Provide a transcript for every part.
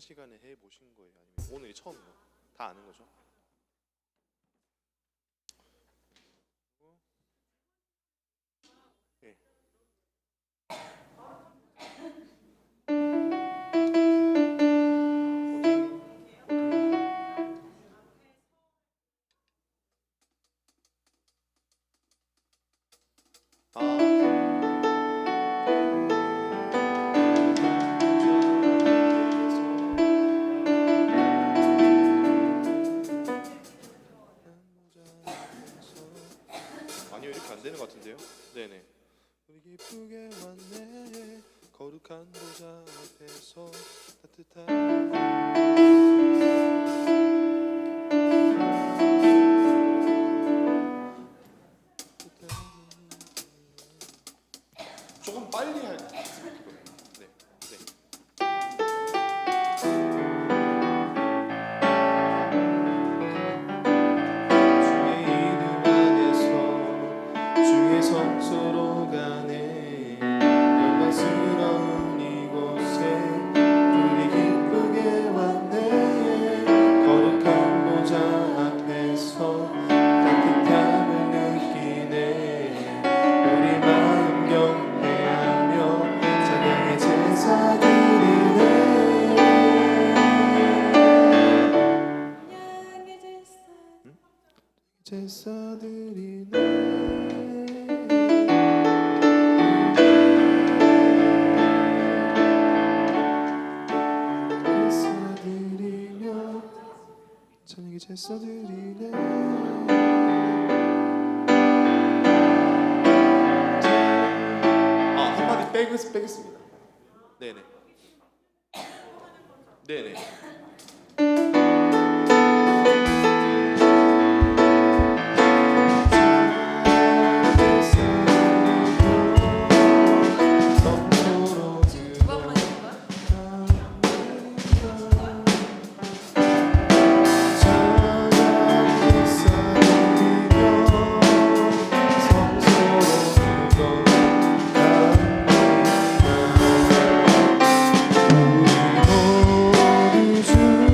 시간에 해 보신 거예요? 아니면 오늘이 처음이에요? 다 아는 거죠? 예. 아니요, 이렇게 안 되는 것 같은데요? 네네. 우리 기쁘게 왔네 거룩한 보좌 앞에서 따뜻한 조금 빨리 할 수 있을 거예요. 네, 네. 주의 이름 안에서 주의 성소로 가네 영광스러운 이곳에 우리 기쁘게 왔네 거룩한 보좌 앞에서 따뜻함을 느끼네 우리 마음 경배하며 찬양의 제사 드리네 제사 드리네 제사 드리며 찬양의 제사 드리네 한마디 빼겠습니다. 네네. 네네. 우리 모두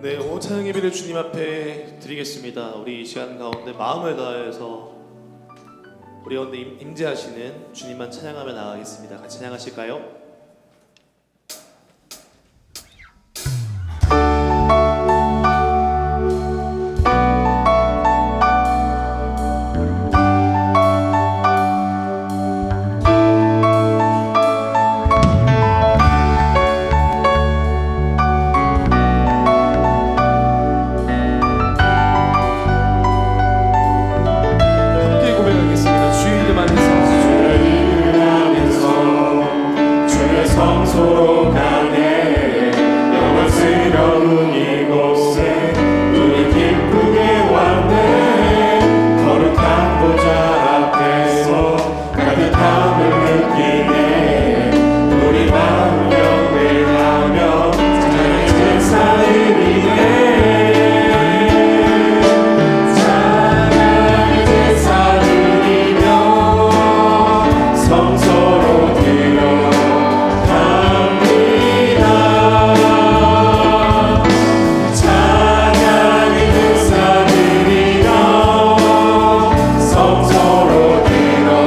네, 오늘 찬양 예배를 주님 앞에 드리겠습니다. 우리 이 시간 가운데 마음을 다해서 우리 가운데 임재하시는 주님만 찬양하며 나가겠습니다. 같이 찬양하실까요? 성소로 가네 영광스러운 이곳에 우리 기쁘게 왔네 거룩한 보좌 앞에서 따뜻함을 느끼네 우리 마음 경배하며 찬양의 제사를 드리네 찬양의 제사를 드리며 성소로 들어 성소로 들어갑니다.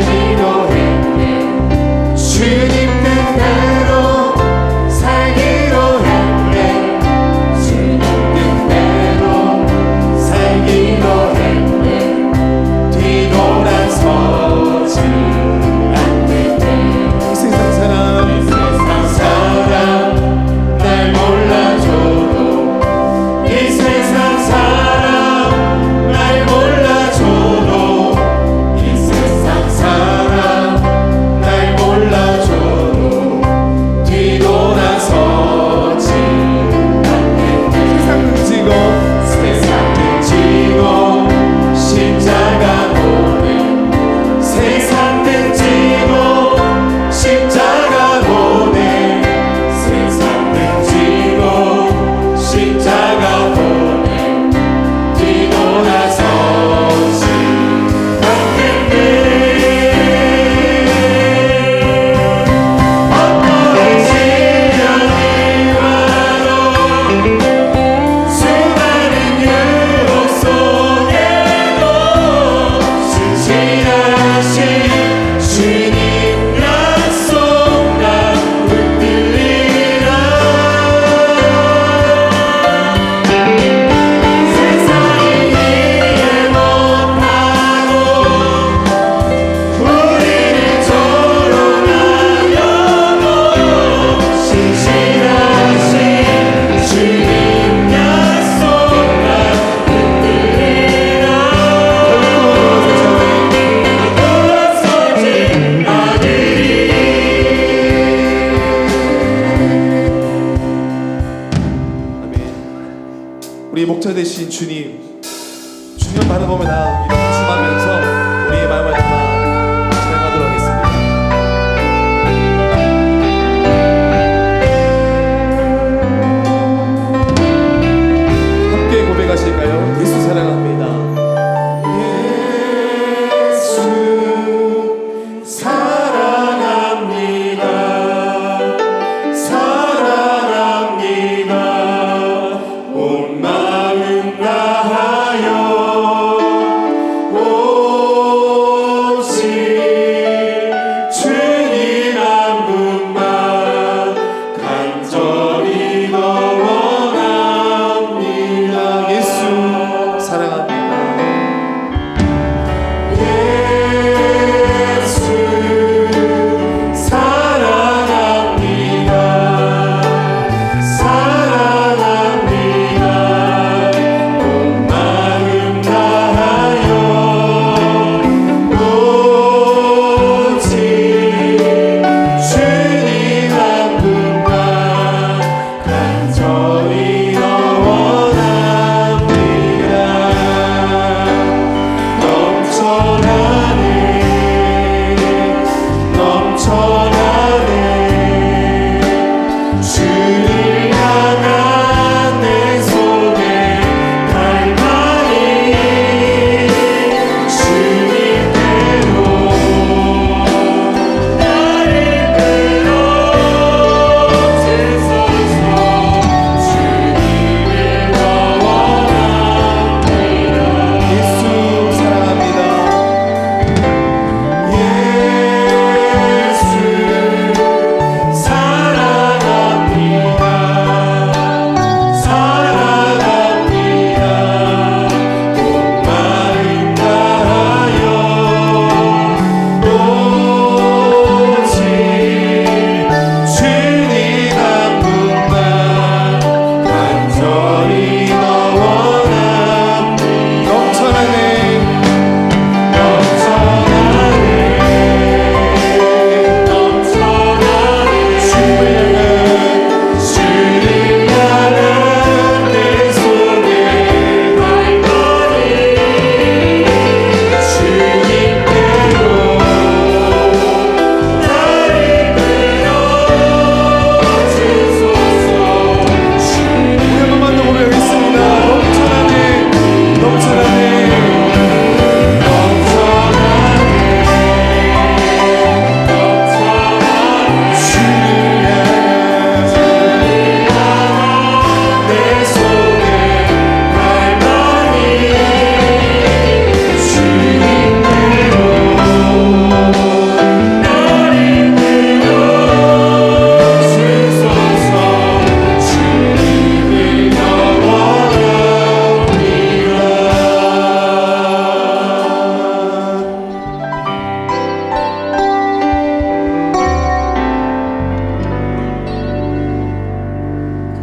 살기로 했네 주님 뜻대로 살기로 했네 주님 뜻대로 살기로 했네 뒤돌아서지 않겠네 이 세상 사람 세상 사람 날 몰라줘도 이 세상 사람 날 몰라줘도 이 세상 사람 날 몰라줘도 뒤돌아서지 않겠네 세상 등지고 세상 등지고 십자가 보내 세상 등지고 십자가 보내 세상 등지고 십자가 보내 뒤돌아서지 않겠네 어떤 시련이 와도 수많은 유혹 속에도 신실하신 주님 약속 난 붙들리라 세상이 이해 못하고 우리를 조롱하여도 신실하신 주님 약속 난 붙들리라 돌아서지 않으리 아멘. 우리 목자 되신 주님 바라보며 나아가기를 다짐하면서 우리의 마음을 담아 찬양하도록 하겠습니다. 함께 고백하실까요? 예수 사랑합니다. 예수 사랑합니다 사랑합니다 온 마음 다하여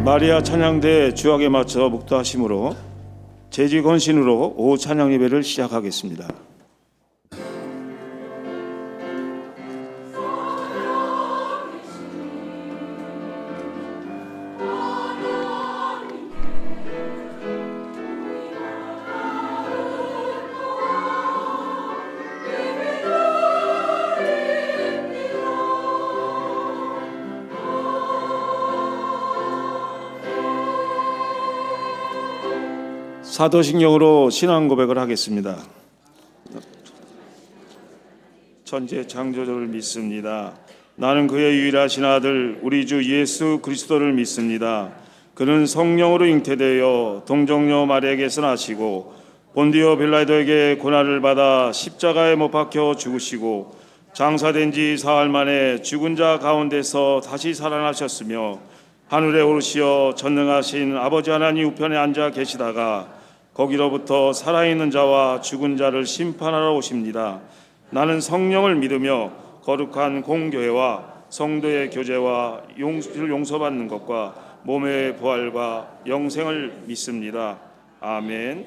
마리아 찬양대 주악에 맞춰 묵도하심으로 재직헌신으로 오후 찬양 예배를 시작하겠습니다. 사도신경으로 신앙 고백을 하겠습니다. 천재 창조주를 믿습니다. 나는 그의 유일하신 아들 우리 주 예수 그리스도를 믿습니다. 그는 성령으로 잉태되어 동정녀 마리아에게서 나시고 본디오 빌라도에게 고난을 받아 십자가에 못 박혀 죽으시고 장사된 지 사흘 만에 죽은 자 가운데서 다시 살아나셨으며 하늘에 오르시어 전능하신 아버지 하나님 우편에 앉아 계시다가 거기로부터 살아있는 자와 죽은 자를 심판하러 오십니다. 나는 성령을 믿으며 거룩한 공교회와 성도의 교제와 용서를 용서받는 것과 몸의 부활과 영생을 믿습니다. 아멘.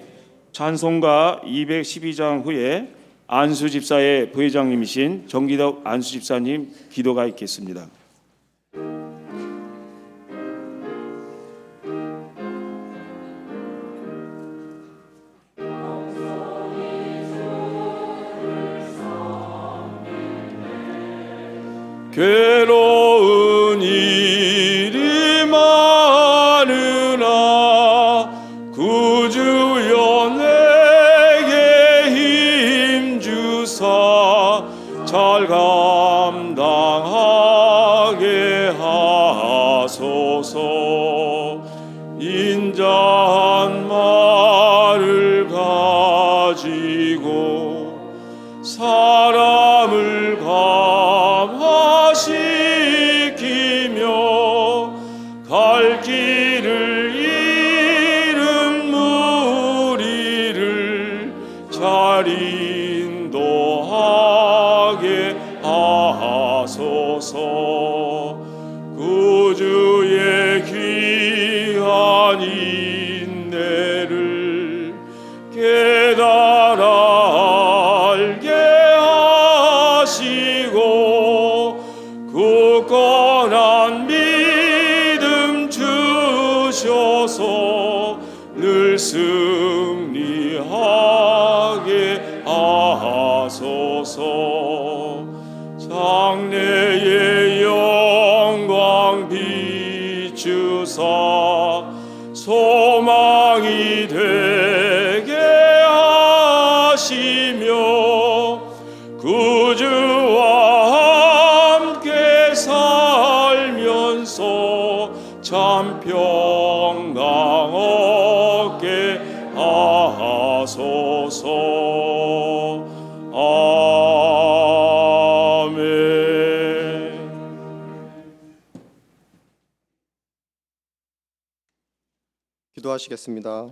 찬송가 212장 후에 안수 집사의 부회장님이신 정기덕 안수 집사님 기도가 있겠습니다. 괴로운 일이 많으나 구주여 내게 힘주사 잘 감당하게 하소서. 인자한 말을 가지고 사람을 감화시키며 갈 길을 잃은 무리를 잘 인도하게 하소서. 구주의 귀한 인내를 깨달아 알게 하시고 굳건한 믿음 주셔서 늘 승리하게 하소서. 장래의 영광 비추사 소망이 되게 하시며 구주와 함께 살면서 참 평강 얻게 하소서. 아멘. 기도하시겠습니다.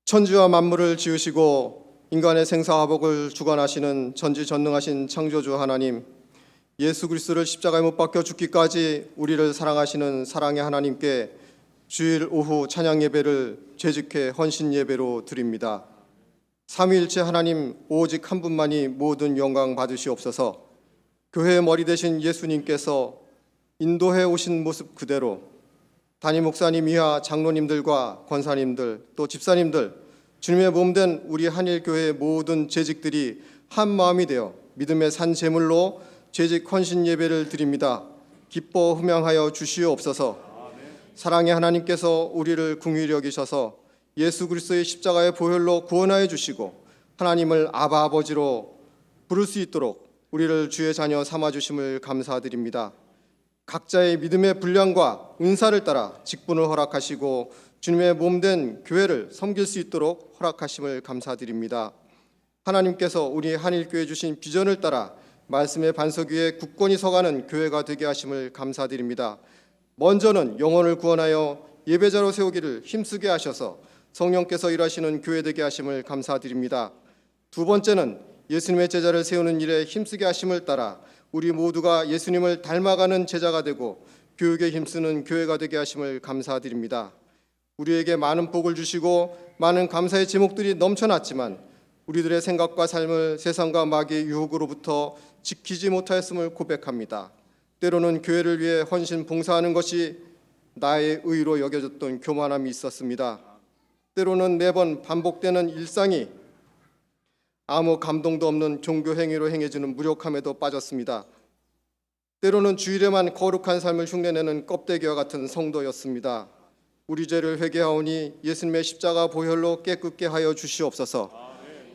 천지와 만물을 지으시고 인간의 생사화복을 주관하시는 전지전능하신 창조주 하나님, 예수 그리스도를 십자가에 못 박혀 죽기까지 우리를 사랑하시는 사랑의 하나님께 주일 오후 찬양 예배를 재직회 헌신 예배로 드립니다. 삼위일체 하나님 오직 한 분만이 모든 영광 받으시옵소서. 교회의 머리 되신 예수님께서 인도해 오신 모습 그대로 담임 목사님 이하 장로님들과 권사님들 또 집사님들 주님의 몸된 우리 한일교회의 모든 재직들이 한 마음이 되어 믿음의 산 제물로 재직 헌신 예배를 드립니다. 기뻐 흠양하여 주시옵소서. 사랑의 하나님께서 우리를 긍휼히 여기셔서 예수 그리스도의 십자가의 보혈로 구원하여 주시고 하나님을 아바 아버지로 부를 수 있도록 우리를 주의 자녀 삼아 주심을 감사드립니다. 각자의 믿음의 분량과 은사를 따라 직분을 허락하시고 주님의 몸된 교회를 섬길 수 있도록 허락하심을 감사드립니다. 하나님께서 우리 한일교회 주신 비전을 따라 말씀의 반석 위에 굳건히 서가는 교회가 되게 하심을 감사드립니다. 먼저는 영혼을 구원하여 예배자로 세우기를 힘쓰게 하셔서 성령께서 일하시는 교회 되게 하심을 감사드립니다. 두 번째는 예수님의 제자를 세우는 일에 힘쓰게 하심을 따라 우리 모두가 예수님을 닮아가는 제자가 되고 교육에 힘쓰는 교회가 되게 하심을 감사드립니다. 우리에게 많은 복을 주시고 많은 감사의 제목들이 넘쳐났지만 우리들의 생각과 삶을 세상과 마귀의 유혹으로부터 지키지 못하였음을 고백합니다. 때로는 교회를 위해 헌신 봉사하는 것이 나의 의로 여겨졌던 교만함이 있었습니다. 때로는 매번 반복되는 일상이 아무 감동도 없는 종교 행위로 행해지는 무력함에도 빠졌습니다. 때로는 주일에만 거룩한 삶을 흉내내는 껍데기와 같은 성도였습니다. 우리 죄를 회개하오니 예수님의 십자가 보혈로 깨끗게 하여 주시옵소서.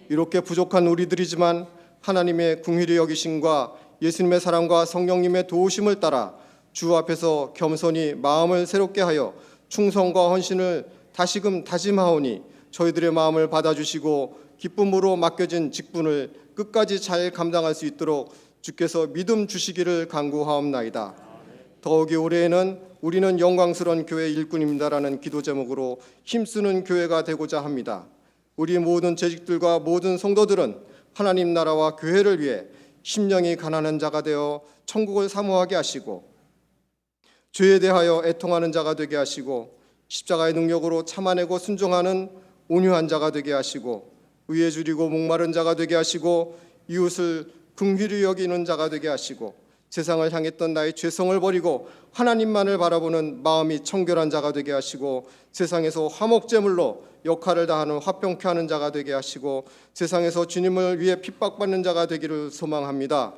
이렇게 부족한 우리들이지만 하나님의 긍휼히 여기심과 예수님의 사랑과 성령님의 도우심을 따라 주 앞에서 겸손히 마음을 새롭게 하여 충성과 헌신을 다시금 다짐하오니 저희들의 마음을 받아주시고 기쁨으로 맡겨진 직분을 끝까지 잘 감당할 수 있도록 주께서 믿음 주시기를 간구하옵나이다. 더욱이 올해에는 우리는 영광스러운 교회 일꾼입니다라는 기도 제목으로 힘쓰는 교회가 되고자 합니다. 우리 모든 재직들과 모든 성도들은 하나님 나라와 교회를 위해 심령이 가난한 자가 되어 천국을 사모하게 하시고 죄에 대하여 애통하는 자가 되게 하시고 십자가의 능력으로 참아내고 순종하는 온유한 자가 되게 하시고 의에 줄이고 목마른 자가 되게 하시고 이웃을 긍휼히 여기는 자가 되게 하시고 세상을 향했던 나의 죄성을 버리고 하나님만을 바라보는 마음이 청결한 자가 되게 하시고 세상에서 화목제물로 역할을 다하는 화평케 하는 자가 되게 하시고 세상에서 주님을 위해 핍박받는 자가 되기를 소망합니다.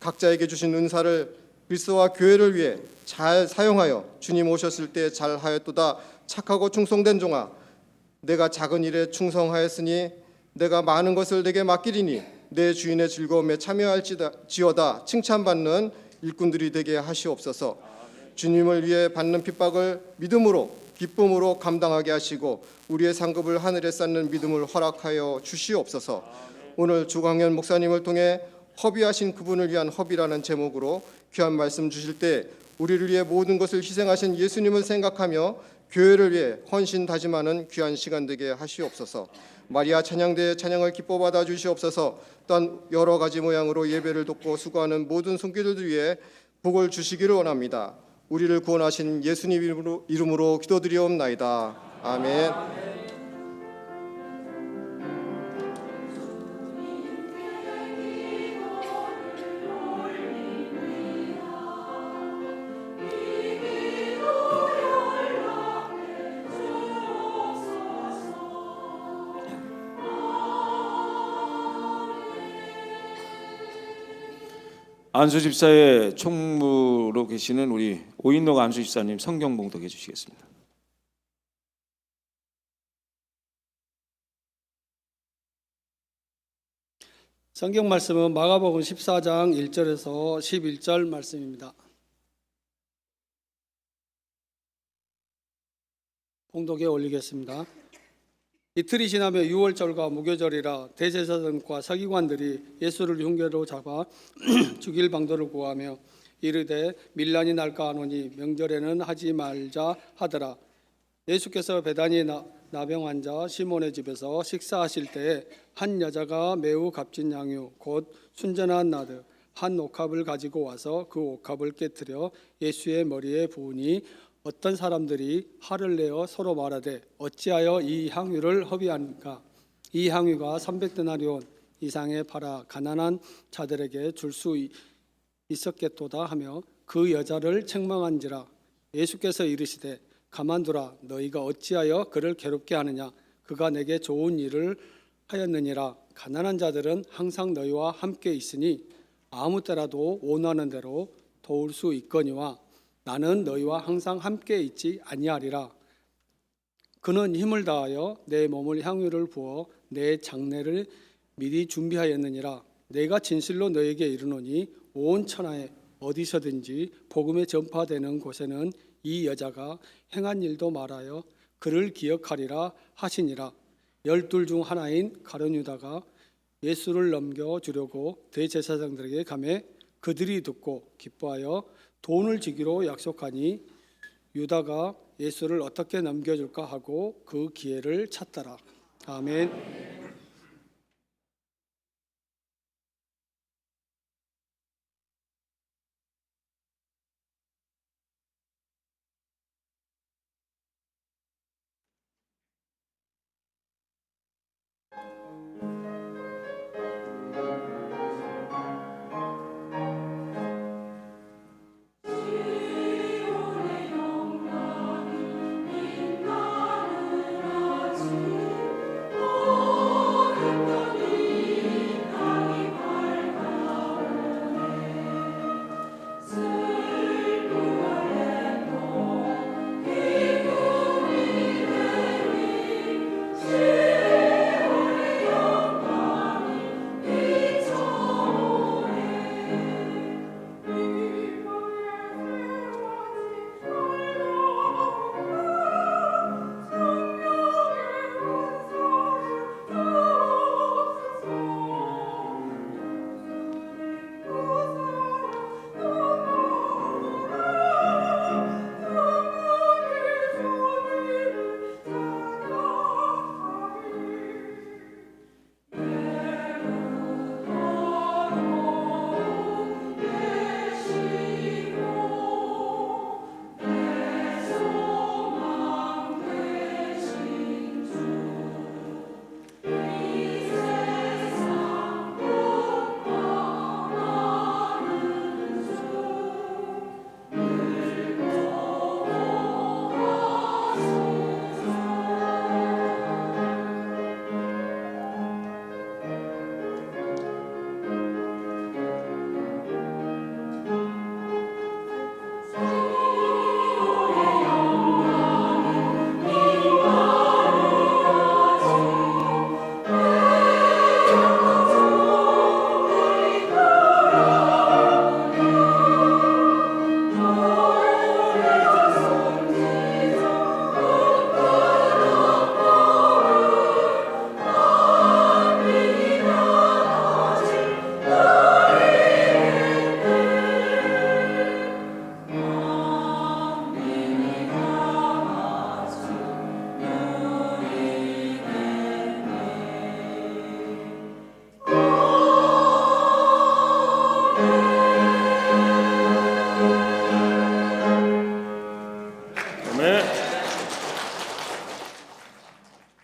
각자에게 주신 은사를 그리스도와 교회를 위해 잘 사용하여 주님 오셨을 때 잘하였도다. 착하고 충성된 종아, 내가 작은 일에 충성하였으니 내가 많은 것을 내게 맡기리니 내 주인의 즐거움에 참여할지어다. 칭찬받는 일꾼들이 되게 하시옵소서. 주님을 위해 받는 핍박을 믿음으로 기쁨으로 감당하게 하시고 우리의 상급을 하늘에 쌓는 믿음을 허락하여 주시옵소서. 오늘 주광현 목사님을 통해 허비하신 그분을 위한 허비라는 제목으로 귀한 말씀 주실 때 우리를 위해 모든 것을 희생하신 예수님을 생각하며 교회를 위해 헌신 다짐하는 귀한 시간 되게 하시옵소서. 마리아 찬양대의 찬양을 기뻐 받아 주시옵소서. 또한 여러 가지 모양으로 예배를 돕고 수고하는 모든 손길들 위해 복을 주시기를 원합니다. 우리를 구원하신 예수님 이름으로 기도드리옵나이다. 아멘. 안수 집사의 총무로 계시는 우리 오인록 안수 집사님 성경 봉독해 주시겠습니다. 성경 말씀은 마가복음 14장 1절에서 11절 말씀입니다. 봉독에 올리겠습니다. 이틀이 지나며 유월절과 무교절이라 대제사장과 서기관들이 예수를 흉계로 잡아 죽일 방도를 구하며 이르되 밀란이 날까 하노니 명절에는 하지 말자 하더라. 예수께서 베다니 나병 환자 시몬의 집에서 식사하실 때에 한 여자가 매우 값진 양유 곧 순전한 나드 한 옥합을 가지고 와서 그 옥합을 깨뜨려 예수의 머리에 부으니 어떤 사람들이 화를 내어 서로 말하되 어찌하여 이 향유를 허비하는가. 이 향유가 300데나리온 이상에 팔아 가난한 자들에게 줄 수 있었겠도다 하며 그 여자를 책망한지라. 예수께서 이르시되 가만두라. 너희가 어찌하여 그를 괴롭게 하느냐. 그가 내게 좋은 일을 하였느니라. 가난한 자들은 항상 너희와 함께 있으니 아무 때라도 원하는 대로 도울 수 있거니와 나는 너희와 항상 함께 있지 아니하리라. 그는 힘을 다하여 내 몸을 향유를 부어 내 장례를 미리 준비하였느니라. 내가 진실로 너에게 이르노니 온 천하에 어디서든지 복음이 전파되는 곳에는 이 여자가 행한 일도 말하여 그를 기억하리라 하시니라. 12 중 하나인 가룟 유다가 예수를 넘겨주려고 대제사장들에게 가매 그들이 듣고 기뻐하여 돈을 주기로 약속하니 유다가 예수를 어떻게 넘겨줄까 하고 그 기회를 찾더라. 아멘.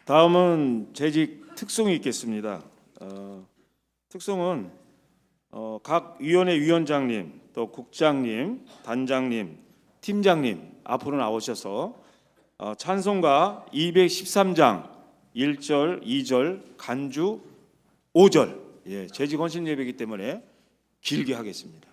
다음은 재직 특송이 있겠습니다. 특송은 각 위원회 위원장님, 또 국장님, 단장님, 팀장님 앞으로 나오셔서 찬송가 213장 1절, 2절, 간주 5절, 재직 헌신 예배이기 때문에 길게 하겠습니다.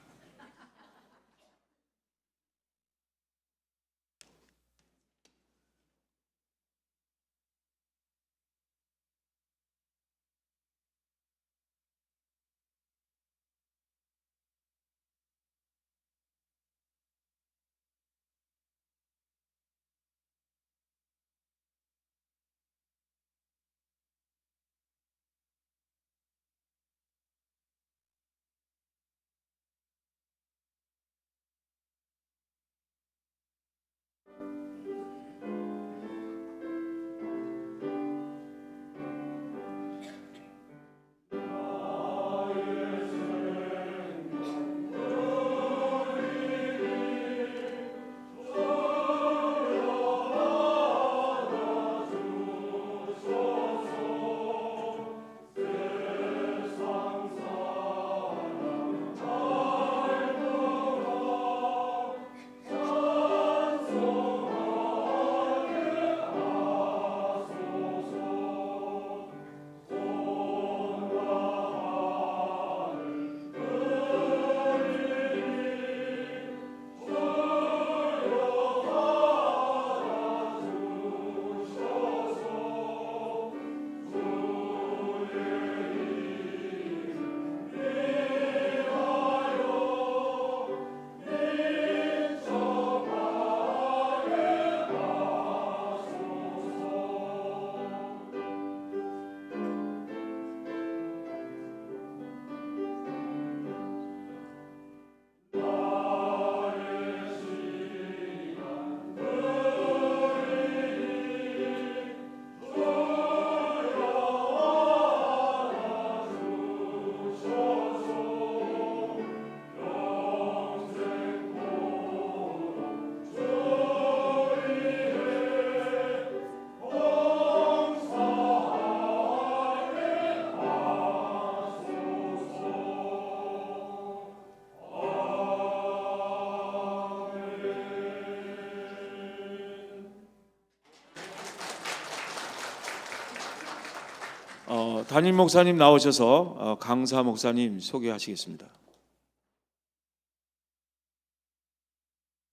담임 목사님 나오셔서 강사 목사님 소개하시겠습니다.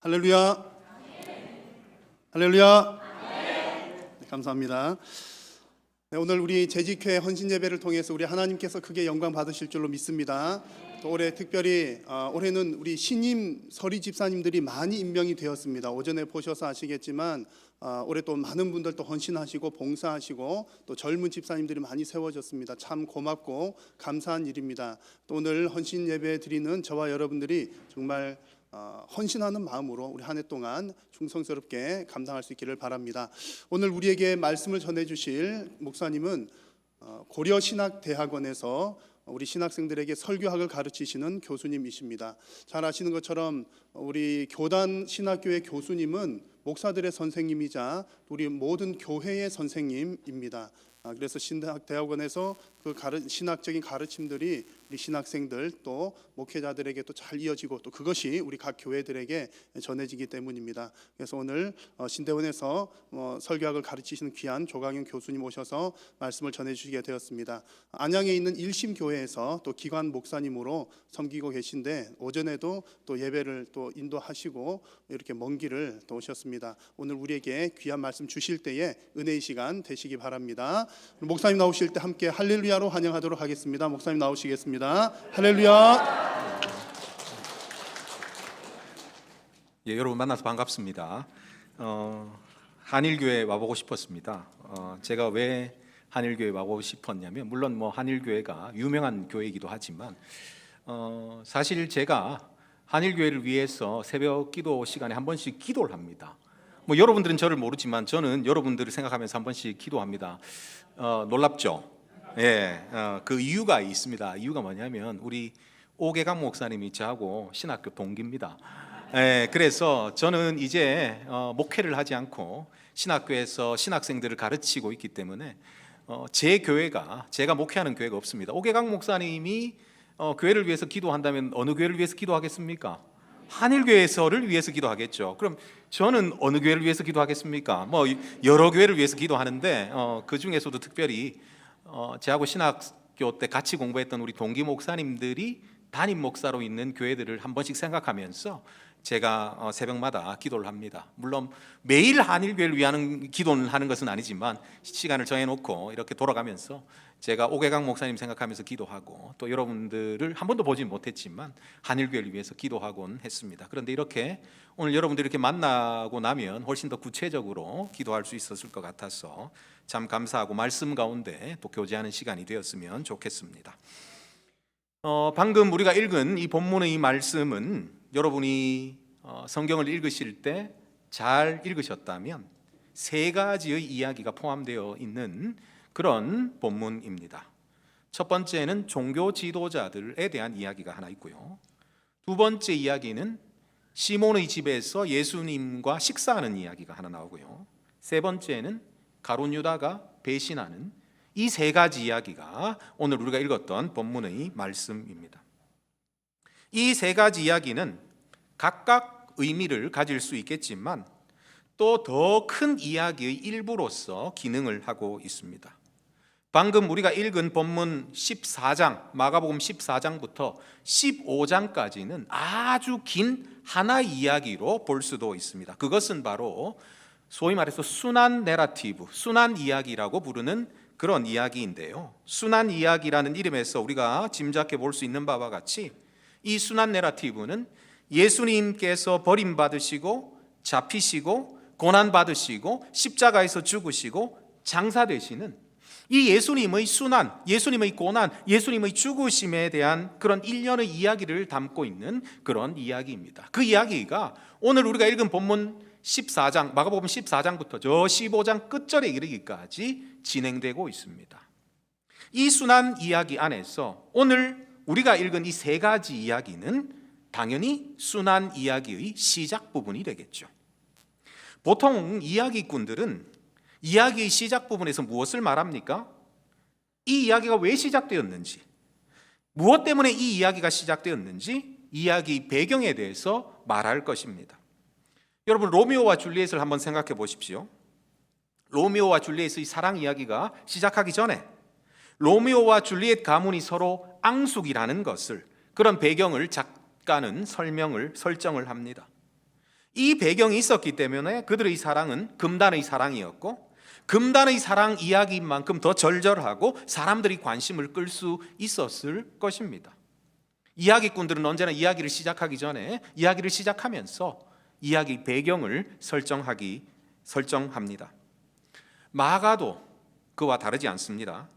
할렐루야. 할렐루야. 네, 감사합니다. 네, 오늘 우리 재직회 헌신 예배를 통해서 우리 하나님께서 크게 영광 받으실 줄로 믿습니다. 또 올해 특별히 올해는 우리 신임 서리 집사님들이 많이 임명이 되었습니다. 오전에 보셔서 아시겠지만 올해 또 많은 분들 또 헌신하시고 봉사하시고 또 젊은 집사님들이 많이 세워졌습니다. 참 고맙고 감사한 일입니다. 또 오늘 헌신 예배 드리는 저와 여러분들이 정말 헌신하는 마음으로 우리 한 해 동안 충성스럽게 감당할 수 있기를 바랍니다. 오늘 우리에게 말씀을 전해주실 목사님은 고려신학대학원에서 우리 신학생들에게 설교학을 가르치시는 교수님이십니다. 잘 아시는 것처럼 우리 교단 신학교의 교수님은 목사들의 선생님이자 우리 모든 교회의 선생님입니다. 그래서 신학대학원에서 그 신학적인 가르침들이 우리 신학생들 또 목회자들에게 또 잘 이어지고 또 그것이 우리 각 교회들에게 전해지기 때문입니다. 그래서 오늘 신대원에서 설교학을 가르치시는 귀한 조강현 교수님 오셔서 말씀을 전해주시게 되었습니다. 안양에 있는 일심교회에서 또 기관 목사님으로 섬기고 계신데 오전에도 또 예배를 또 인도하시고 이렇게 먼 길을 또 오셨습니다. 오늘 우리에게 귀한 말씀 주실 때에 은혜의 시간 되시기 바랍니다. 목사님 나오실 때 함께 할렐루야로 환영하도록 하겠습니다. 목사님 나오시겠습니다. 할렐루야. 예, 여러분 만나서 반갑습니다. 한일교회 와보고 싶었습니다. 제가 왜 한일교회 와보고 싶었냐면 물론 뭐 한일교회가 유명한 교회이기도 하지만 사실 제가 한일교회를 위해서 새벽 기도 시간에 한 번씩 기도를 합니다. 뭐 여러분들은 저를 모르지만 저는 여러분들을 생각하면서 한 번씩 기도합니다. 놀랍죠? 예, 그 이유가 있습니다. 이유가 뭐냐면 우리 오계강 목사님이 저하고 신학교 동기입니다. 예, 그래서 저는 이제 목회를 하지 않고 신학교에서 신학생들을 가르치고 있기 때문에 제 교회가 제가 목회하는 교회가 없습니다. 오계강 목사님이 교회를 위해서 기도한다면 어느 교회를 위해서 기도하겠습니까? 한일교회에서를 위해서 기도하겠죠. 그럼 저는 어느 교회를 위해서 기도하겠습니까? 뭐 여러 교회를 위해서 기도하는데 그 중에서도 특별히 저하고 신학교 때 같이 공부했던 우리 동기 목사님들이 담임 목사로 있는 교회들을 한 번씩 생각하면서 제가 새벽마다 기도를 합니다. 물론 매일 한일교회를 위한 기도를 하는 것은 아니지만 시간을 정해놓고 이렇게 돌아가면서 제가 오계강 목사님 생각하면서 기도하고 또 여러분들을 한 번도 보지 못했지만 한일교회를 위해서 기도하곤 했습니다. 그런데 이렇게 오늘 여러분들 이렇게 만나고 나면 훨씬 더 구체적으로 기도할 수 있었을 것 같아서 참 감사하고 말씀 가운데 또 교제하는 시간이 되었으면 좋겠습니다. 방금 우리가 읽은 이 본문의 이 말씀은 여러분이 성경을 읽으실 때 잘 읽으셨다면 세 가지의 이야기가 포함되어 있는 그런 본문입니다. 첫 번째는 종교 지도자들에 대한 이야기가 하나 있고요. 두 번째 이야기는 시몬의 집에서 예수님과 식사하는 이야기가 하나 나오고요. 세 번째는 가룟 유다가 배신하는 이 세 가지 이야기가 오늘 우리가 읽었던 본문의 말씀입니다. 이 세 가지 이야기는 각각 의미를 가질 수 있겠지만 또 더 큰 이야기의 일부로서 기능을 하고 있습니다. 방금 우리가 읽은 본문 14장, 마가복음 14장부터 15장까지는 아주 긴 하나의 이야기로 볼 수도 있습니다. 그것은 바로 소위 말해서 순환 내러티브, 순환 이야기라고 부르는 그런 이야기인데요. 순환 이야기라는 이름에서 우리가 짐작해 볼 수 있는 바와 같이 이 순환 내러티브는 예수님께서 버림받으시고 잡히시고 고난받으시고 십자가에서 죽으시고 장사되시는 이 예수님의 순환, 예수님의 고난, 예수님의 죽으심에 대한 그런 일련의 이야기를 담고 있는 그런 이야기입니다. 그 이야기가 오늘 우리가 읽은 본문 14장, 마가복음 14장부터 저 15장 끝절에 이르기까지 진행되고 있습니다. 이 순환 이야기 안에서 오늘 우리가 읽은 이 세 가지 이야기는 당연히 순환 이야기의 시작 부분이 되겠죠. 보통 이야기꾼들은 이야기의 시작 부분에서 무엇을 말합니까? 이 이야기가 왜 시작되었는지, 무엇 때문에 이 이야기가 시작되었는지 이야기 배경에 대해서 말할 것입니다. 여러분, 로미오와 줄리엣을 한번 생각해 보십시오. 로미오와 줄리엣의 사랑 이야기가 시작하기 전에 로미오와 줄리엣 가문이 서로 앙숙이라는 것을, 그런 배경을 작가는 설정을 합니다. 이 배경이 있었기 때문에 그들의 사랑은 금단의 사랑이었고, 금단의 사랑 이야기인 만큼 더 절절하고 사람들이 관심을 끌 수 있었을 것입니다. 이야기꾼들은 언제나 이야기를 시작하기 전에 이야기를 시작하면서 이야기 배경을 설정합니다. 마가도 그와 다르지 않습니다.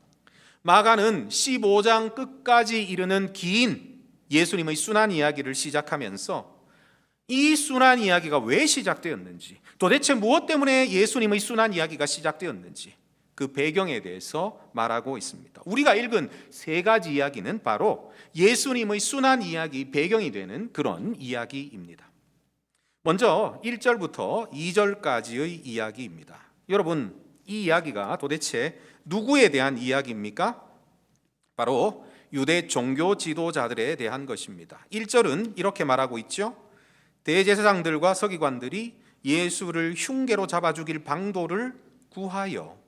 마가는 15장 끝까지 이르는 긴 예수님의 순환 이야기를 시작하면서 이 순환 이야기가 왜 시작되었는지, 도대체 무엇 때문에 예수님의 순환 이야기가 시작되었는지 그 배경에 대해서 말하고 있습니다. 우리가 읽은 세 가지 이야기는 바로 예수님의 순환 이야기 배경이 되는 그런 이야기입니다. 먼저 1절부터 2절까지의 이야기입니다. 여러분, 이 이야기가 도대체 누구에 대한 이야기입니까? 바로 유대 종교 지도자들에 대한 것입니다. 1절은 이렇게 말하고 있죠. 대제사장들과 서기관들이 예수를 흉계로 잡아 죽일 방도를 구하여.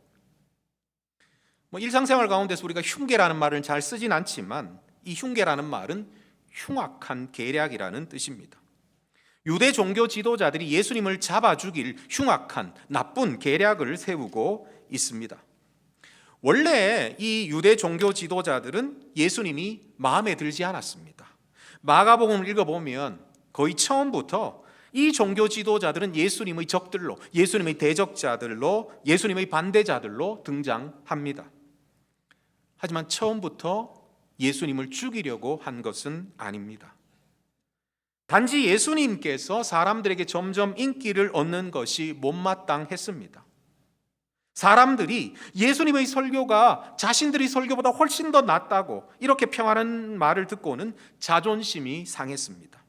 일상생활 가운데서 우리가 흉계라는 말을 잘 쓰진 않지만 이 흉계라는 말은 흉악한 계략이라는 뜻입니다. 유대 종교 지도자들이 예수님을 잡아 죽일 흉악한 나쁜 계략을 세우고 있습니다. 원래 이 유대 종교 지도자들은 예수님이 마음에 들지 않았습니다. 마가복음을 읽어보면 거의 처음부터 이 종교 지도자들은 예수님의 적들로, 예수님의 대적자들로, 예수님의 반대자들로 등장합니다. 하지만 처음부터 예수님을 죽이려고 한 것은 아닙니다. 단지 예수님께서 사람들에게 점점 인기를 얻는 것이 못마땅했습니다. 사람들이 예수님의 설교가 자신들의 설교보다 훨씬 더 낫다고 이렇게 평하는 말을 듣고는 자존심이 상했습니다.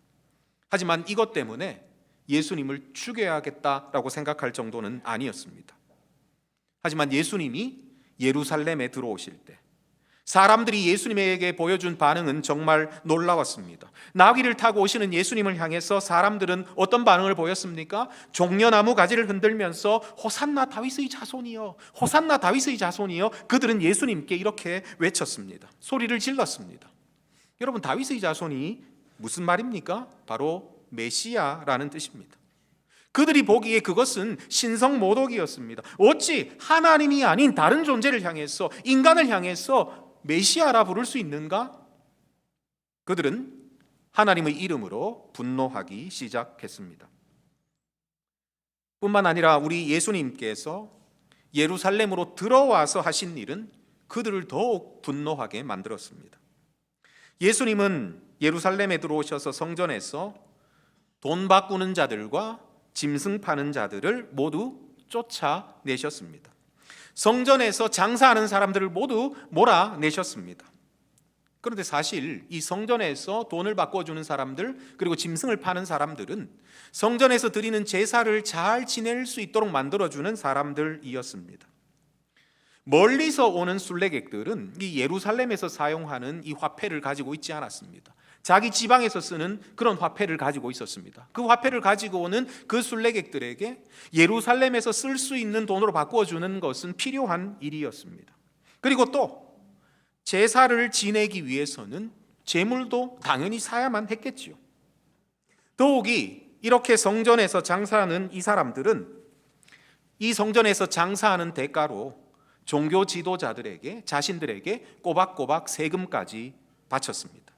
하지만 이것 때문에 예수님을 죽여야겠다라고 생각할 정도는 아니었습니다. 하지만 예수님이 예루살렘에 들어오실 때 사람들이 예수님에게 보여준 반응은 정말 놀라웠습니다. 나귀를 타고 오시는 예수님을 향해서 사람들은 어떤 반응을 보였습니까? 종려나무 가지를 흔들면서 호산나 다윗의 자손이여, 호산나 다윗의 자손이여, 그들은 예수님께 이렇게 외쳤습니다. 소리를 질렀습니다. 여러분, 다윗의 자손이 무슨 말입니까? 바로 메시아라는 뜻입니다. 그들이 보기에 그것은 신성모독이었습니다. 어찌 하나님이 아닌 다른 존재를 향해서, 인간을 향해서 메시아라 부를 수 있는가? 그들은 하나님의 이름으로 분노하기 시작했습니다. 뿐만 아니라 우리 예수님께서 예루살렘으로 들어와서 하신 일은 그들을 더욱 분노하게 만들었습니다. 예수님은 예루살렘에 들어오셔서 성전에서 돈 바꾸는 자들과 짐승 파는 자들을 모두 쫓아내셨습니다. 성전에서 장사하는 사람들을 모두 몰아내셨습니다. 그런데 사실 이 성전에서 돈을 바꿔주는 사람들, 그리고 짐승을 파는 사람들은 성전에서 드리는 제사를 잘 지낼 수 있도록 만들어주는 사람들이었습니다. 멀리서 오는 순례객들은 이 예루살렘에서 사용하는 이 화폐를 가지고 있지 않았습니다. 자기 지방에서 쓰는 그런 화폐를 가지고 있었습니다. 그 화폐를 가지고 오는 그 순례객들에게 예루살렘에서 쓸 수 있는 돈으로 바꿔주는 것은 필요한 일이었습니다. 그리고 또 제사를 지내기 위해서는 제물도 당연히 사야만 했겠지요. 더욱이 이렇게 성전에서 장사하는 이 사람들은 이 성전에서 장사하는 대가로 종교 지도자들에게, 자신들에게 꼬박꼬박 세금까지 바쳤습니다.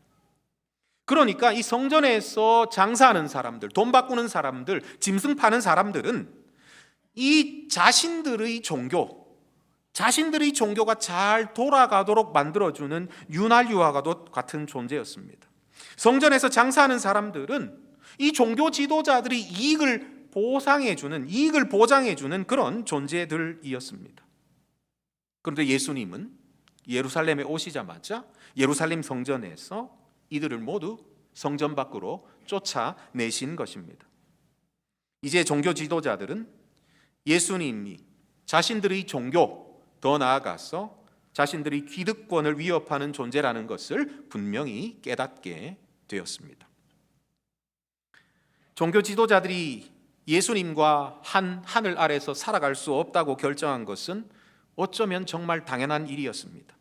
그러니까 이 성전에서 장사하는 사람들, 돈 바꾸는 사람들, 짐승 파는 사람들은 이 자신들의 종교가 잘 돌아가도록 만들어주는 윤활유와 같은 존재였습니다. 성전에서 장사하는 사람들은 이 종교 지도자들이 이익을 보장해주는 그런 존재들이었습니다. 그런데 예수님은 예루살렘에 오시자마자 예루살렘 성전에서 이들을 모두 성전 밖으로 쫓아내신 것입니다. 이제 종교 지도자들은 예수님이 자신들의 종교, 더 나아가서 자신들의 기득권을 위협하는 존재라는 것을 분명히 깨닫게 되었습니다. 종교 지도자들이 예수님과 한 하늘 아래서 살아갈 수 없다고 결정한 것은 어쩌면 정말 당연한 일이었습니다.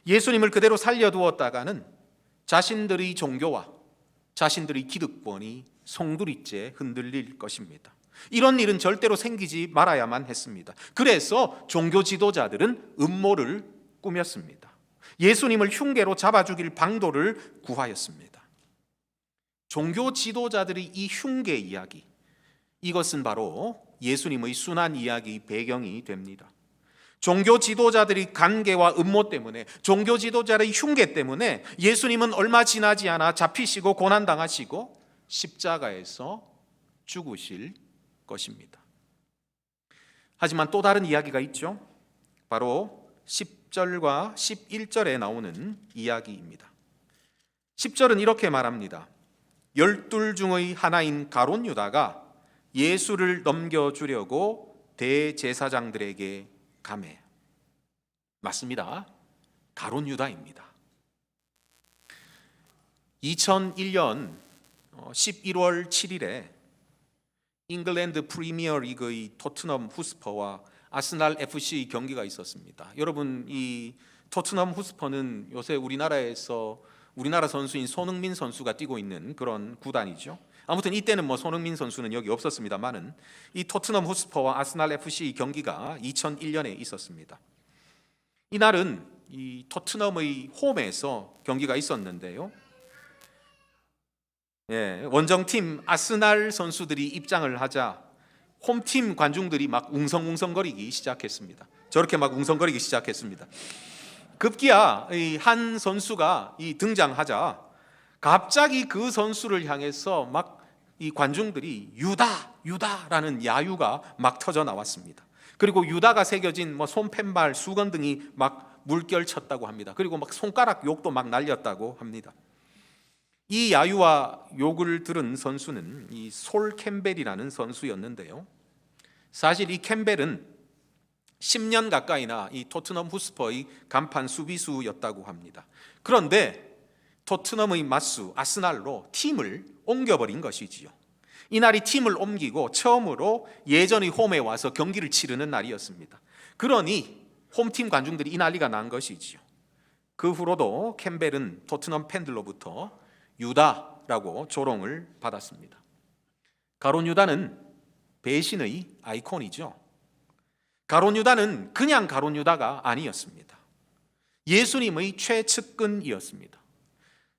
예수님을 그대로 살려두었다가는 자신들의 종교와 자신들의 기득권이 송두리째 흔들릴 것입니다. 이런 일은 절대로 생기지 말아야만 했습니다. 그래서 종교 지도자들은 음모를 꾸몄습니다. 예수님을 흉계로 잡아 죽일 방도를 구하였습니다. 종교 지도자들의 이 흉계 이야기, 이것은 바로 예수님의 순환 이야기 배경이 됩니다. 종교 지도자들의 관계와 음모 때문에, 종교 지도자의 흉계 때문에 예수님은 얼마 지나지 않아 잡히시고 고난당하시고 십자가에서 죽으실 것입니다. 하지만 또 다른 이야기가 있죠. 바로 10절과 11절에 나오는 이야기입니다. 10절은 이렇게 말합니다. 12 중의 하나인 가룟 유다가 예수를 넘겨주려고 대제사장들에게 가매. 맞습니다. 가룟 유다입니다. 2001년 11월 7일에 잉글랜드 프리미어 리그의 토트넘 후스퍼와 아스날 FC 경기가 있었습니다. 여러분, 이 토트넘 후스퍼는 요새 우리나라 선수인 손흥민 선수가 뛰고 있는 그런 구단이죠. 아무튼 이때는 손흥민 선수는 여기 없었습니다만은 이 토트넘 후스퍼와 아스날 FC 경기가 2001년에 있었습니다. 이날은 이 토트넘의 홈에서 경기가 있었는데요. 원정팀 아스날 선수들이 입장을 하자 홈팀 관중들이 막 웅성웅성거리기 시작했습니다. 저렇게 막 웅성거리기 시작했습니다. 급기야 한 선수가 등장하자 갑자기 그 선수를 향해서 막 이 관중들이 유다라는 야유가 막 터져 나왔습니다. 그리고 유다가 새겨진 손팻말, 수건 등이 막 물결쳤다고 합니다. 그리고 막 손가락 욕도 막 날렸다고 합니다. 이 야유와 욕을 들은 선수는 이 솔 캠벨이라는 선수였는데요. 사실 이 캠벨은 10년 가까이나 이 토트넘 후스퍼의 간판 수비수였다고 합니다. 그런데 토트넘의 맞수 아스날로 팀을 옮겨버린 것이지요. 이날이 팀을 옮기고 처음으로 예전의 홈에 와서 경기를 치르는 날이었습니다. 그러니 홈팀 관중들이 이 난리가 난 것이지요. 그 후로도 캠벨은 토트넘 팬들로부터 유다라고 조롱을 받았습니다. 가룟 유다는 배신의 아이콘이죠. 가룟 유다는 그냥 가룟 유다가 아니었습니다. 예수님의 최측근이었습니다.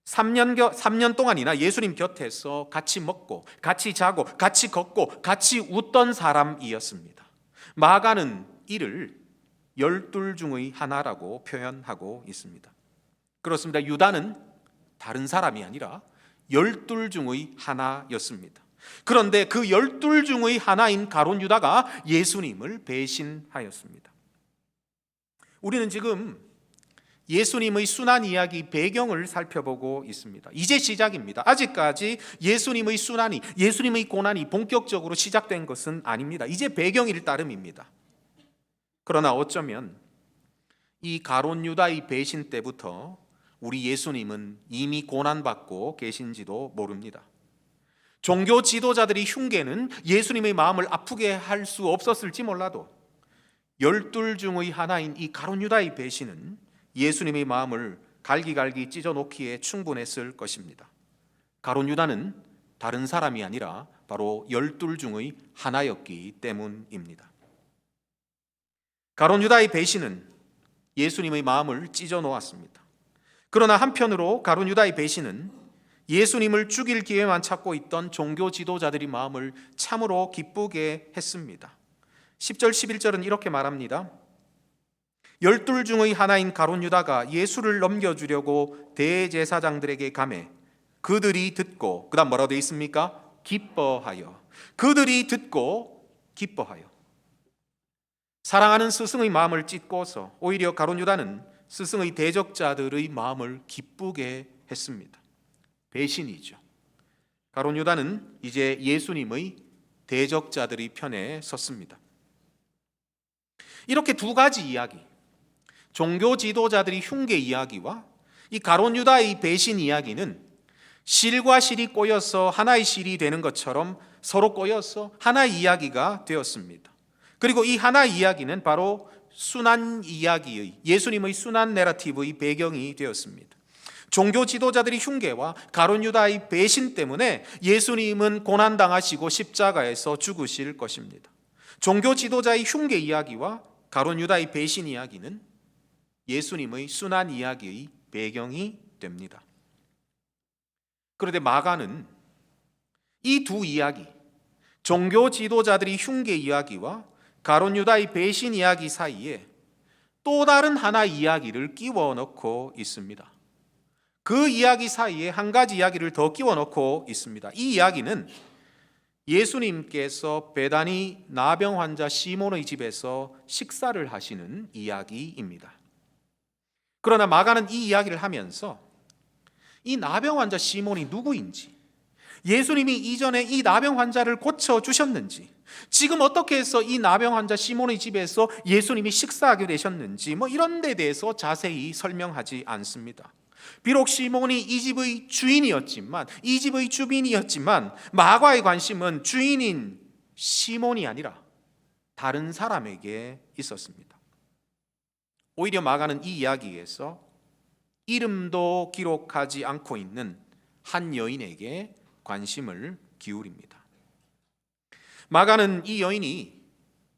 3년 동안이나 예수님 곁에서 같이 먹고 같이 자고 같이 걷고 같이 웃던 사람이었습니다. 마가는 이를 12 중의 하나라고 표현하고 있습니다. 그렇습니다. 유다는 다른 사람이 아니라 12 중의 하나였습니다. 그런데 그 12 중의 하나인 가룟 유다가 예수님을 배신하였습니다. 우리는 지금 예수님의 순환 이야기 배경을 살펴보고 있습니다. 이제 시작입니다. 아직까지 예수님의 순환이, 예수님의 고난이 본격적으로 시작된 것은 아닙니다. 이제 배경일 따름입니다. 그러나 어쩌면 이 가룟 유다의 배신 때부터 우리 예수님은 이미 고난받고 계신지도 모릅니다. 종교 지도자들의 흉계는 예수님의 마음을 아프게 할 수 없었을지 몰라도 12 중의 하나인 이 가룟 유다의 배신은 예수님의 마음을 갈기갈기 찢어놓기에 충분했을 것입니다. 가룟 유다는 다른 사람이 아니라 바로 12 중의 하나였기 때문입니다. 가룟 유다의 배신은 예수님의 마음을 찢어놓았습니다. 그러나 한편으로 가룟 유다의 배신은 예수님을 죽일 기회만 찾고 있던 종교 지도자들의 마음을 참으로 기쁘게 했습니다. 10절 11절은 이렇게 말합니다. 12 중의 하나인 가룟 유다가 예수를 넘겨주려고 대제사장들에게 가매 그들이 듣고, 그 다음 뭐라고 되어 있습니까? 기뻐하여. 그들이 듣고 기뻐하여. 사랑하는 스승의 마음을 찢고서 오히려 가룟 유다는 스승의 대적자들의 마음을 기쁘게 했습니다. 배신이죠. 가룟 유다는 이제 예수님의 대적자들의 편에 섰습니다. 이렇게 두 가지 이야기, 종교 지도자들의 흉계 이야기와 이 가룟 유다의 배신 이야기는 실과 실이 꼬여서 하나의 실이 되는 것처럼 서로 꼬여서 하나의 이야기가 되었습니다. 그리고 이 하나의 이야기는 바로 순환 이야기의, 예수님의 순환 내러티브의 배경이 되었습니다. 종교 지도자들의 흉계와 가룟 유다의 배신 때문에 예수님은 고난당하시고 십자가에서 죽으실 것입니다. 종교 지도자의 흉계 이야기와 가룟 유다의 배신 이야기는 예수님의 순환 이야기의 배경이 됩니다. 그런데 마가는 이 두 이야기, 종교 지도자들의 흉계 이야기와 가룟 유다의 배신 이야기 사이에 또 다른 하나 이야기를 끼워 넣고 있습니다. 그 이야기 사이에 한 가지 이야기를 더 끼워 넣고 있습니다. 이 이야기는 예수님께서 베다니 나병 환자 시몬의 집에서 식사를 하시는 이야기입니다. 그러나 마가는 이 이야기를 하면서 이 나병 환자 시몬이 누구인지, 예수님이 이전에 이 나병 환자를 고쳐주셨는지, 지금 어떻게 해서 이 나병 환자 시몬의 집에서 예수님이 식사하게 되셨는지 이런 데 대해서 자세히 설명하지 않습니다. 비록 시몬이 이 집의 주인이었지만, 이 집의 주빈이었지만 마가의 관심은 주인인 시몬이 아니라 다른 사람에게 있었습니다. 오히려 마가는 이 이야기에서 이름도 기록하지 않고 있는 한 여인에게 관심을 기울입니다. 마가는 이 여인이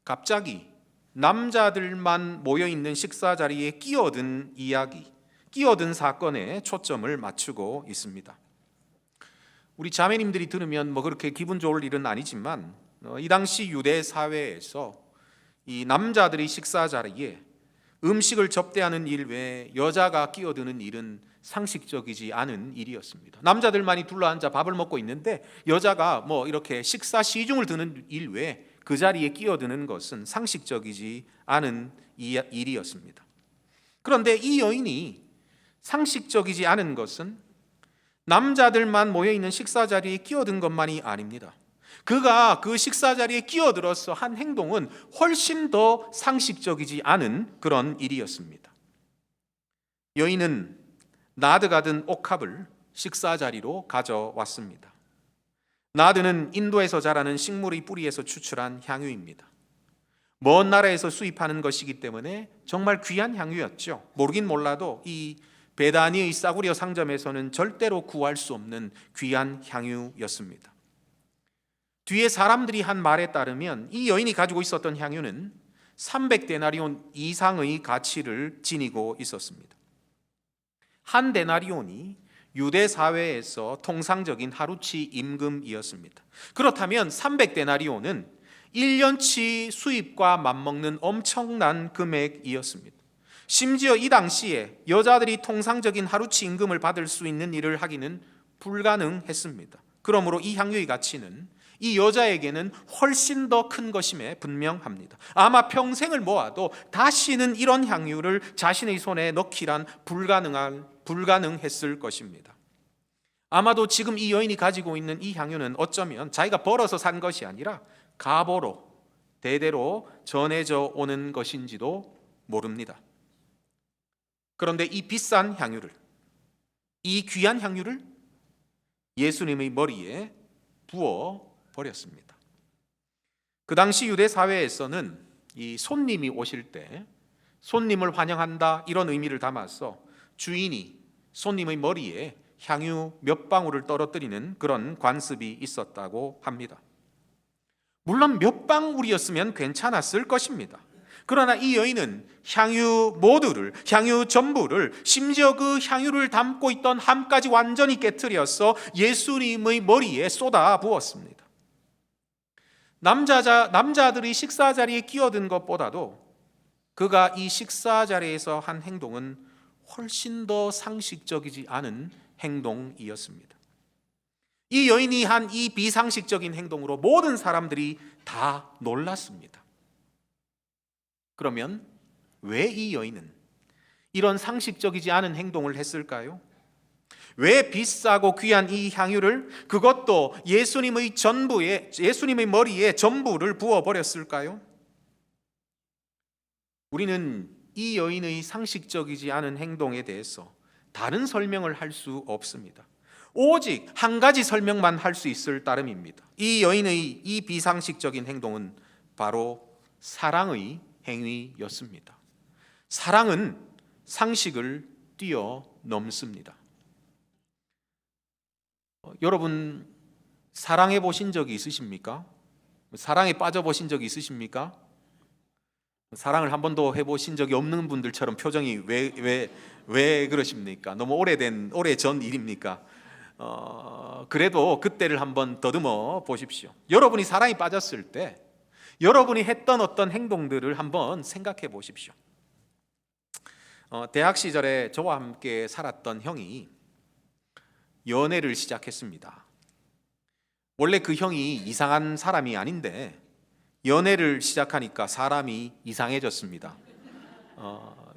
갑자기 남자들만 모여있는 식사 자리에 끼어든 이야기, 끼어든 사건에 초점을 맞추고 있습니다. 우리 자매님들이 들으면 그렇게 기분 좋을 일은 아니지만 이 당시 유대 사회에서 이 남자들이 식사 자리에 음식을 접대하는 일 외에 여자가 끼어드는 일은 상식적이지 않은 일이었습니다. 남자들만이 둘러앉아 밥을 먹고 있는데 여자가 이렇게 식사 시중을 드는 일 외에 그 자리에 끼어드는 것은 상식적이지 않은 일이었습니다. 그런데 이 여인이 상식적이지 않은 것은 남자들만 모여있는 식사 자리에 끼어든 것만이 아닙니다. 그가 그 식사 자리에 끼어들어서 한 행동은 훨씬 더 상식적이지 않은 그런 일이었습니다. 여인은 나드가 든 옥합을 식사 자리로 가져왔습니다. 나드는 인도에서 자라는 식물의 뿌리에서 추출한 향유입니다. 먼 나라에서 수입하는 것이기 때문에 정말 귀한 향유였죠. 모르긴 몰라도 이 베다니의 싸구려 상점에서는 절대로 구할 수 없는 귀한 향유였습니다. 뒤에 사람들이 한 말에 따르면 이 여인이 가지고 있었던 향유는 300데나리온 이상의 가치를 지니고 있었습니다. 한 데나리온이 유대 사회에서 통상적인 하루치 임금이었습니다. 그렇다면 300데나리온은 1년치 수입과 맞먹는 엄청난 금액이었습니다. 심지어 이 당시에 여자들이 통상적인 하루치 임금을 받을 수 있는 일을 하기는 불가능했습니다. 그러므로 이 향유의 가치는 이 여자에게는 훨씬 더 큰 것임에 분명합니다. 아마 평생을 모아도 다시는 이런 향유를 자신의 손에 넣기란 불가능했을 것입니다. 아마도 지금 이 여인이 가지고 있는 이 향유는 어쩌면 자기가 벌어서 산 것이 아니라 가보로 대대로 전해져 오는 것인지도 모릅니다. 그런데 이 비싼 향유를, 이 귀한 향유를 예수님의 머리에 부어 버렸습니다. 그 당시 유대 사회에서는 이 손님이 오실 때 손님을 환영한다 이런 의미를 담아서 주인이 손님의 머리에 향유 몇 방울을 떨어뜨리는 그런 관습이 있었다고 합니다. 물론 몇 방울이었으면 괜찮았을 것입니다. 그러나 이 여인은 향유 모두를, 향유 전부를, 심지어 그 향유를 담고 있던 함까지 완전히 깨트려서 예수님의 머리에 쏟아 부었습니다. 남자들이 식사 자리에 끼어든 것보다도 그가 이 식사 자리에서 한 행동은 훨씬 더 상식적이지 않은 행동이었습니다. 이 여인이 한 이 비상식적인 행동으로 모든 사람들이 다 놀랐습니다. 그러면 왜 이 여인은 이런 상식적이지 않은 행동을 했을까요? 왜 비싸고 귀한 이 향유를, 그것도 예수님의 머리에 전부를 부어버렸을까요? 우리는 이 여인의 상식적이지 않은 행동에 대해서 다른 설명을 할 수 없습니다. 오직 한 가지 설명만 할 수 있을 따름입니다. 이 여인의 이 비상식적인 행동은 바로 사랑의 행위였습니다. 사랑은 상식을 뛰어넘습니다. 여러분 사랑해 보신 적이 있으십니까? 사랑에 빠져 보신 적이 있으십니까? 사랑을 한 번도 해보신 적이 없는 분들처럼 표정이 왜 그러십니까? 너무 오래전 일입니까? 그래도 그때를 한번 더듬어 보십시오. 여러분이 사랑에 빠졌을 때 여러분이 했던 어떤 행동들을 한번 생각해 보십시오. 대학 시절에 저와 함께 살았던 형이 연애를 시작했습니다. 원래 그 형이 이상한 사람이 아닌데 연애를 시작하니까 사람이 이상해졌습니다.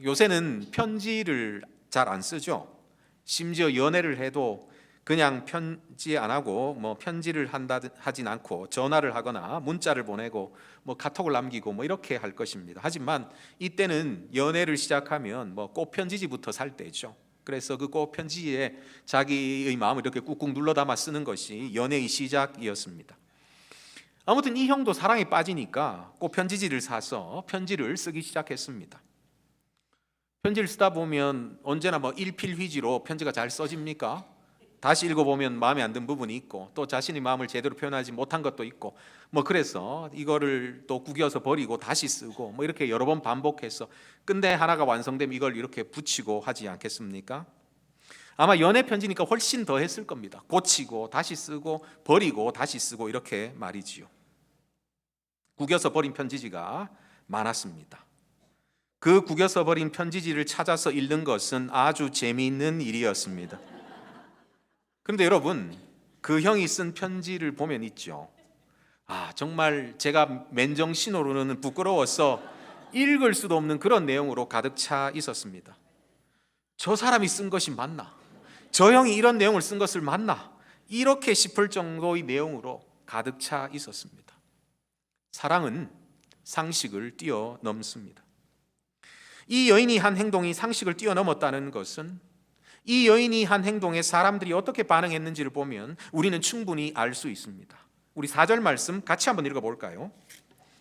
요새는 편지를 잘 안 쓰죠. 심지어 연애를 해도 그냥 편지 안 하고 편지를 하진 않고 전화를 하거나 문자를 보내고 카톡을 남기고 이렇게 할 것입니다. 하지만 이때는 연애를 시작하면 꽃편지지부터 살 때죠. 그래서 그 꽃편지에 자기의 마음을 이렇게 꾹꾹 눌러 담아 쓰는 것이 연애의 시작이었습니다. 아무튼 이 형도 사랑에 빠지니까 꽃편지지를 사서 편지를 쓰기 시작했습니다. 편지를 쓰다 보면 언제나 일필휘지로 편지가 잘 써집니까? 다시 읽어보면 마음에 안 든 부분이 있고 또 자신의 마음을 제대로 표현하지 못한 것도 있고 그래서 이거를 또 구겨서 버리고 다시 쓰고 이렇게 여러 번 반복해서 끝내 하나가 완성되면 이걸 이렇게 붙이고 하지 않겠습니까? 아마 연애 편지니까 훨씬 더 했을 겁니다. 고치고 다시 쓰고 버리고 다시 쓰고 이렇게 말이지요. 구겨서 버린 편지지가 많았습니다. 그 구겨서 버린 편지지를 찾아서 읽는 것은 아주 재미있는 일이었습니다. 그런데 여러분, 그 형이 쓴 편지를 보면 있죠. 정말 제가 맨정신으로는 부끄러워서 읽을 수도 없는 그런 내용으로 가득 차 있었습니다. 저 사람이 쓴 것이 맞나? 저 형이 이런 내용을 쓴 것을 맞나? 이렇게 싶을 정도의 내용으로 가득 차 있었습니다. 사랑은 상식을 뛰어넘습니다. 이 여인이 한 행동이 상식을 뛰어넘었다는 것은 이 여인이 한 행동에 사람들이 어떻게 반응했는지를 보면 우리는 충분히 알 수 있습니다. 우리 4절 말씀 같이 한번 읽어볼까요?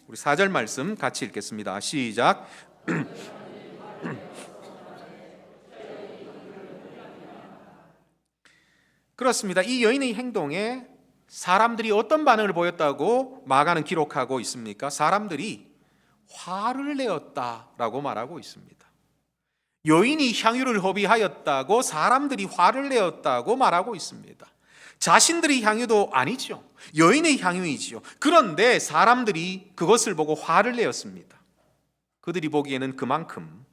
우리 4절 말씀 같이 읽겠습니다. 시작. 그렇습니다. 이 여인의 행동에 사람들이 어떤 반응을 보였다고 마가는 기록하고 있습니까? 사람들이 화를 내었다라고 말하고 있습니다. 여인이 향유를 허비하였다고 사람들이 화를 내었다고 말하고 있습니다. 자신들의 향유도 아니죠. 여인의 향유이지요. 그런데 사람들이 그것을 보고 화를 내었습니다. 그들이 보기에는 그만큼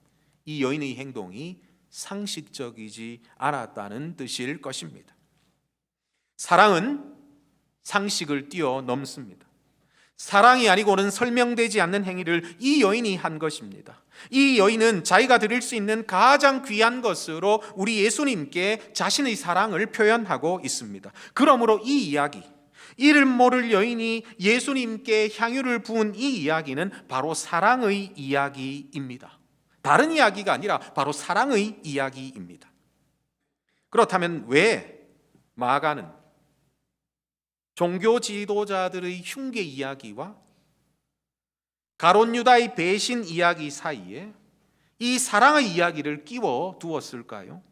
이 여인의 행동이 상식적이지 않았다는 뜻일 것입니다. 사랑은 상식을 뛰어넘습니다. 사랑이 아니고는 설명되지 않는 행위를 이 여인이 한 것입니다. 이 여인은 자기가 드릴 수 있는 가장 귀한 것으로 우리 예수님께 자신의 사랑을 표현하고 있습니다. 그러므로 이 이야기, 이름 모를 여인이 예수님께 향유를 부은 이 이야기는 바로 사랑의 이야기입니다. 다른 이야기가 아니라 바로 사랑의 이야기입니다. 그렇다면 왜 마가는 종교 지도자들의 흉계 이야기와 가룟 유다의 배신 이야기 사이에 이 사랑의 이야기를 끼워 두었을까요?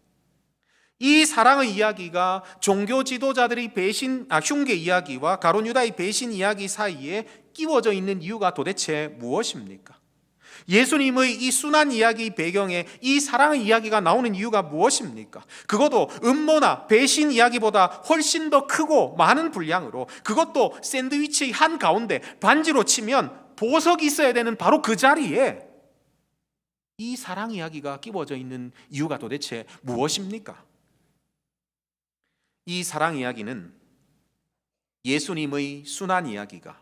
이 사랑의 이야기가 종교 지도자들의 흉계 이야기와 가룟 유다의 배신 이야기 사이에 끼워져 있는 이유가 도대체 무엇입니까? 예수님의 이 순한 이야기 배경에 이 사랑의 이야기가 나오는 이유가 무엇입니까? 그것도 음모나 배신 이야기보다 훨씬 더 크고 많은 분량으로, 그것도 샌드위치의 한가운데 반지로 치면 보석이 있어야 되는 바로 그 자리에 이 사랑 이야기가 끼워져 있는 이유가 도대체 무엇입니까? 이 사랑 이야기는 예수님의 순한 이야기가,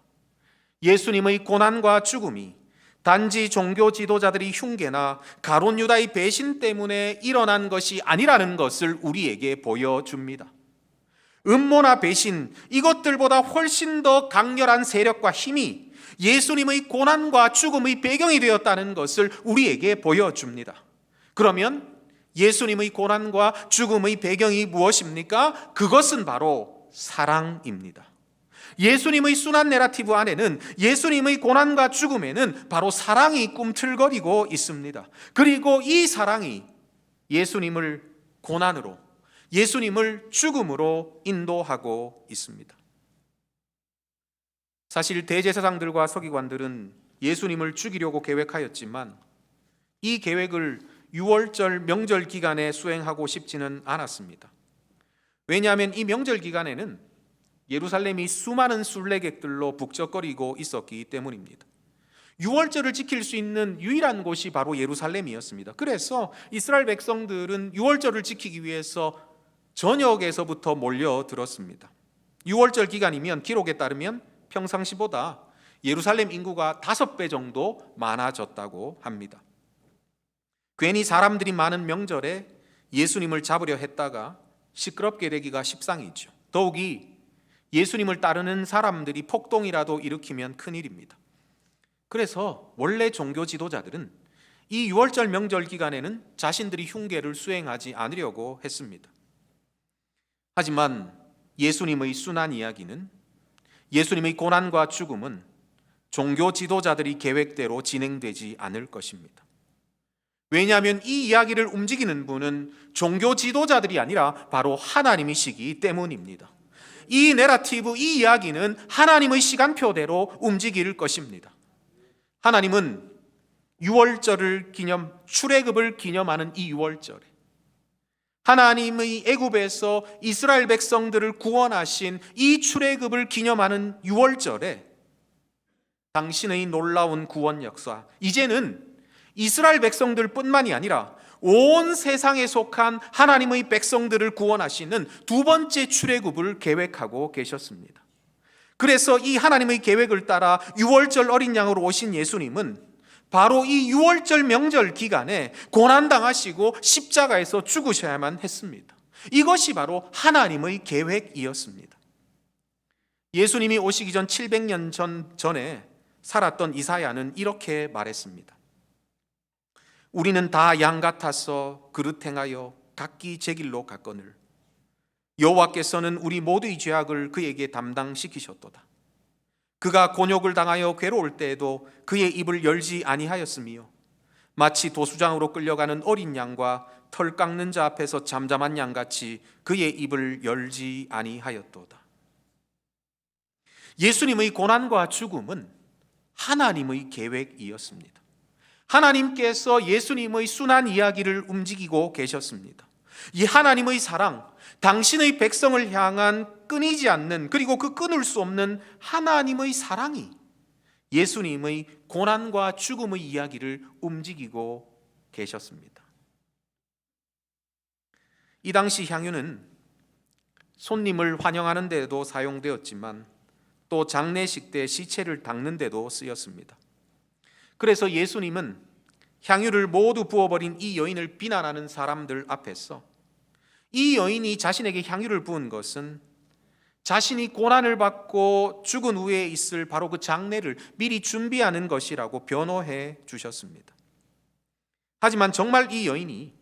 예수님의 고난과 죽음이 단지 종교 지도자들의 흉계나 가룟 유다의 배신 때문에 일어난 것이 아니라는 것을 우리에게 보여줍니다. 음모나 배신, 이것들보다 훨씬 더 강렬한 세력과 힘이 예수님의 고난과 죽음의 배경이 되었다는 것을 우리에게 보여줍니다. 그러면 예수님의 고난과 죽음의 배경이 무엇입니까? 그것은 바로 사랑입니다. 예수님의 순환 내러티브 안에는, 예수님의 고난과 죽음에는 바로 사랑이 꿈틀거리고 있습니다. 그리고 이 사랑이 예수님을 고난으로, 예수님을 죽음으로 인도하고 있습니다. 사실 대제사장들과 서기관들은 예수님을 죽이려고 계획하였지만 이 계획을 유월절 명절 기간에 수행하고 싶지는 않았습니다. 왜냐하면 이 명절 기간에는 예루살렘이 수많은 순례객들로 북적거리고 있었기 때문입니다. 유월절을 지킬 수 있는 유일한 곳이 바로 예루살렘이었습니다. 그래서 이스라엘 백성들은 유월절을 지키기 위해서 저녁에서부터 몰려들었습니다. 유월절 기간이면 기록에 따르면 평상시보다 예루살렘 인구가 5배 정도 많아졌다고 합니다. 괜히 사람들이 많은 명절에 예수님을 잡으려 했다가 시끄럽게 되기가 십상이죠. 더욱이 예수님을 따르는 사람들이 폭동이라도 일으키면 큰일입니다. 그래서 원래 종교 지도자들은 이 유월절 명절 기간에는 자신들이 흉계를 수행하지 않으려고 했습니다. 하지만 예수님의 순환 이야기는, 예수님의 고난과 죽음은 종교 지도자들이 계획대로 진행되지 않을 것입니다. 왜냐하면 이 이야기를 움직이는 분은 종교 지도자들이 아니라 바로 하나님이시기 때문입니다. 이 내러티브, 이 이야기는 하나님의 시간표대로 움직일 것입니다. 하나님은 유월절을 출애굽을 기념하는 이 유월절에, 하나님의 애굽에서 이스라엘 백성들을 구원하신 이 출애굽을 기념하는 유월절에 당신의 놀라운 구원 역사, 이제는 이스라엘 백성들뿐만이 아니라 온 세상에 속한 하나님의 백성들을 구원하시는 두 번째 출애굽을 계획하고 계셨습니다. 그래서 이 하나님의 계획을 따라 유월절 어린 양으로 오신 예수님은 바로 이 유월절 명절 기간에 고난당하시고 십자가에서 죽으셔야만 했습니다. 이것이 바로 하나님의 계획이었습니다. 예수님이 오시기 전 700년 전에 살았던 이사야는 이렇게 말했습니다. 우리는 다 양 같아서 그릇 행하여 각기 제 길로 갔거늘 여호와께서는 우리 모두의 죄악을 그에게 담당시키셨도다. 그가 곤욕을 당하여 괴로울 때에도 그의 입을 열지 아니하였으며 마치 도수장으로 끌려가는 어린 양과 털 깎는 자 앞에서 잠잠한 양같이 그의 입을 열지 아니하였도다. 예수님의 고난과 죽음은 하나님의 계획이었습니다. 하나님께서 예수님의 순환 이야기를 움직이고 계셨습니다. 이 하나님의 사랑, 당신의 백성을 향한 끊이지 않는, 그리고 그 끊을 수 없는 하나님의 사랑이 예수님의 고난과 죽음의 이야기를 움직이고 계셨습니다. 이 당시 향유는 손님을 환영하는 데도 사용되었지만 또 장례식 때 시체를 닦는 데도 쓰였습니다. 그래서 예수님은 향유를 모두 부어버린 이 여인을 비난하는 사람들 앞에서 이 여인이 자신에게 향유를 부은 것은 자신이 고난을 받고 죽은 후에 있을 바로 그 장례를 미리 준비하는 것이라고 변호해 주셨습니다. 하지만 정말 이 여인이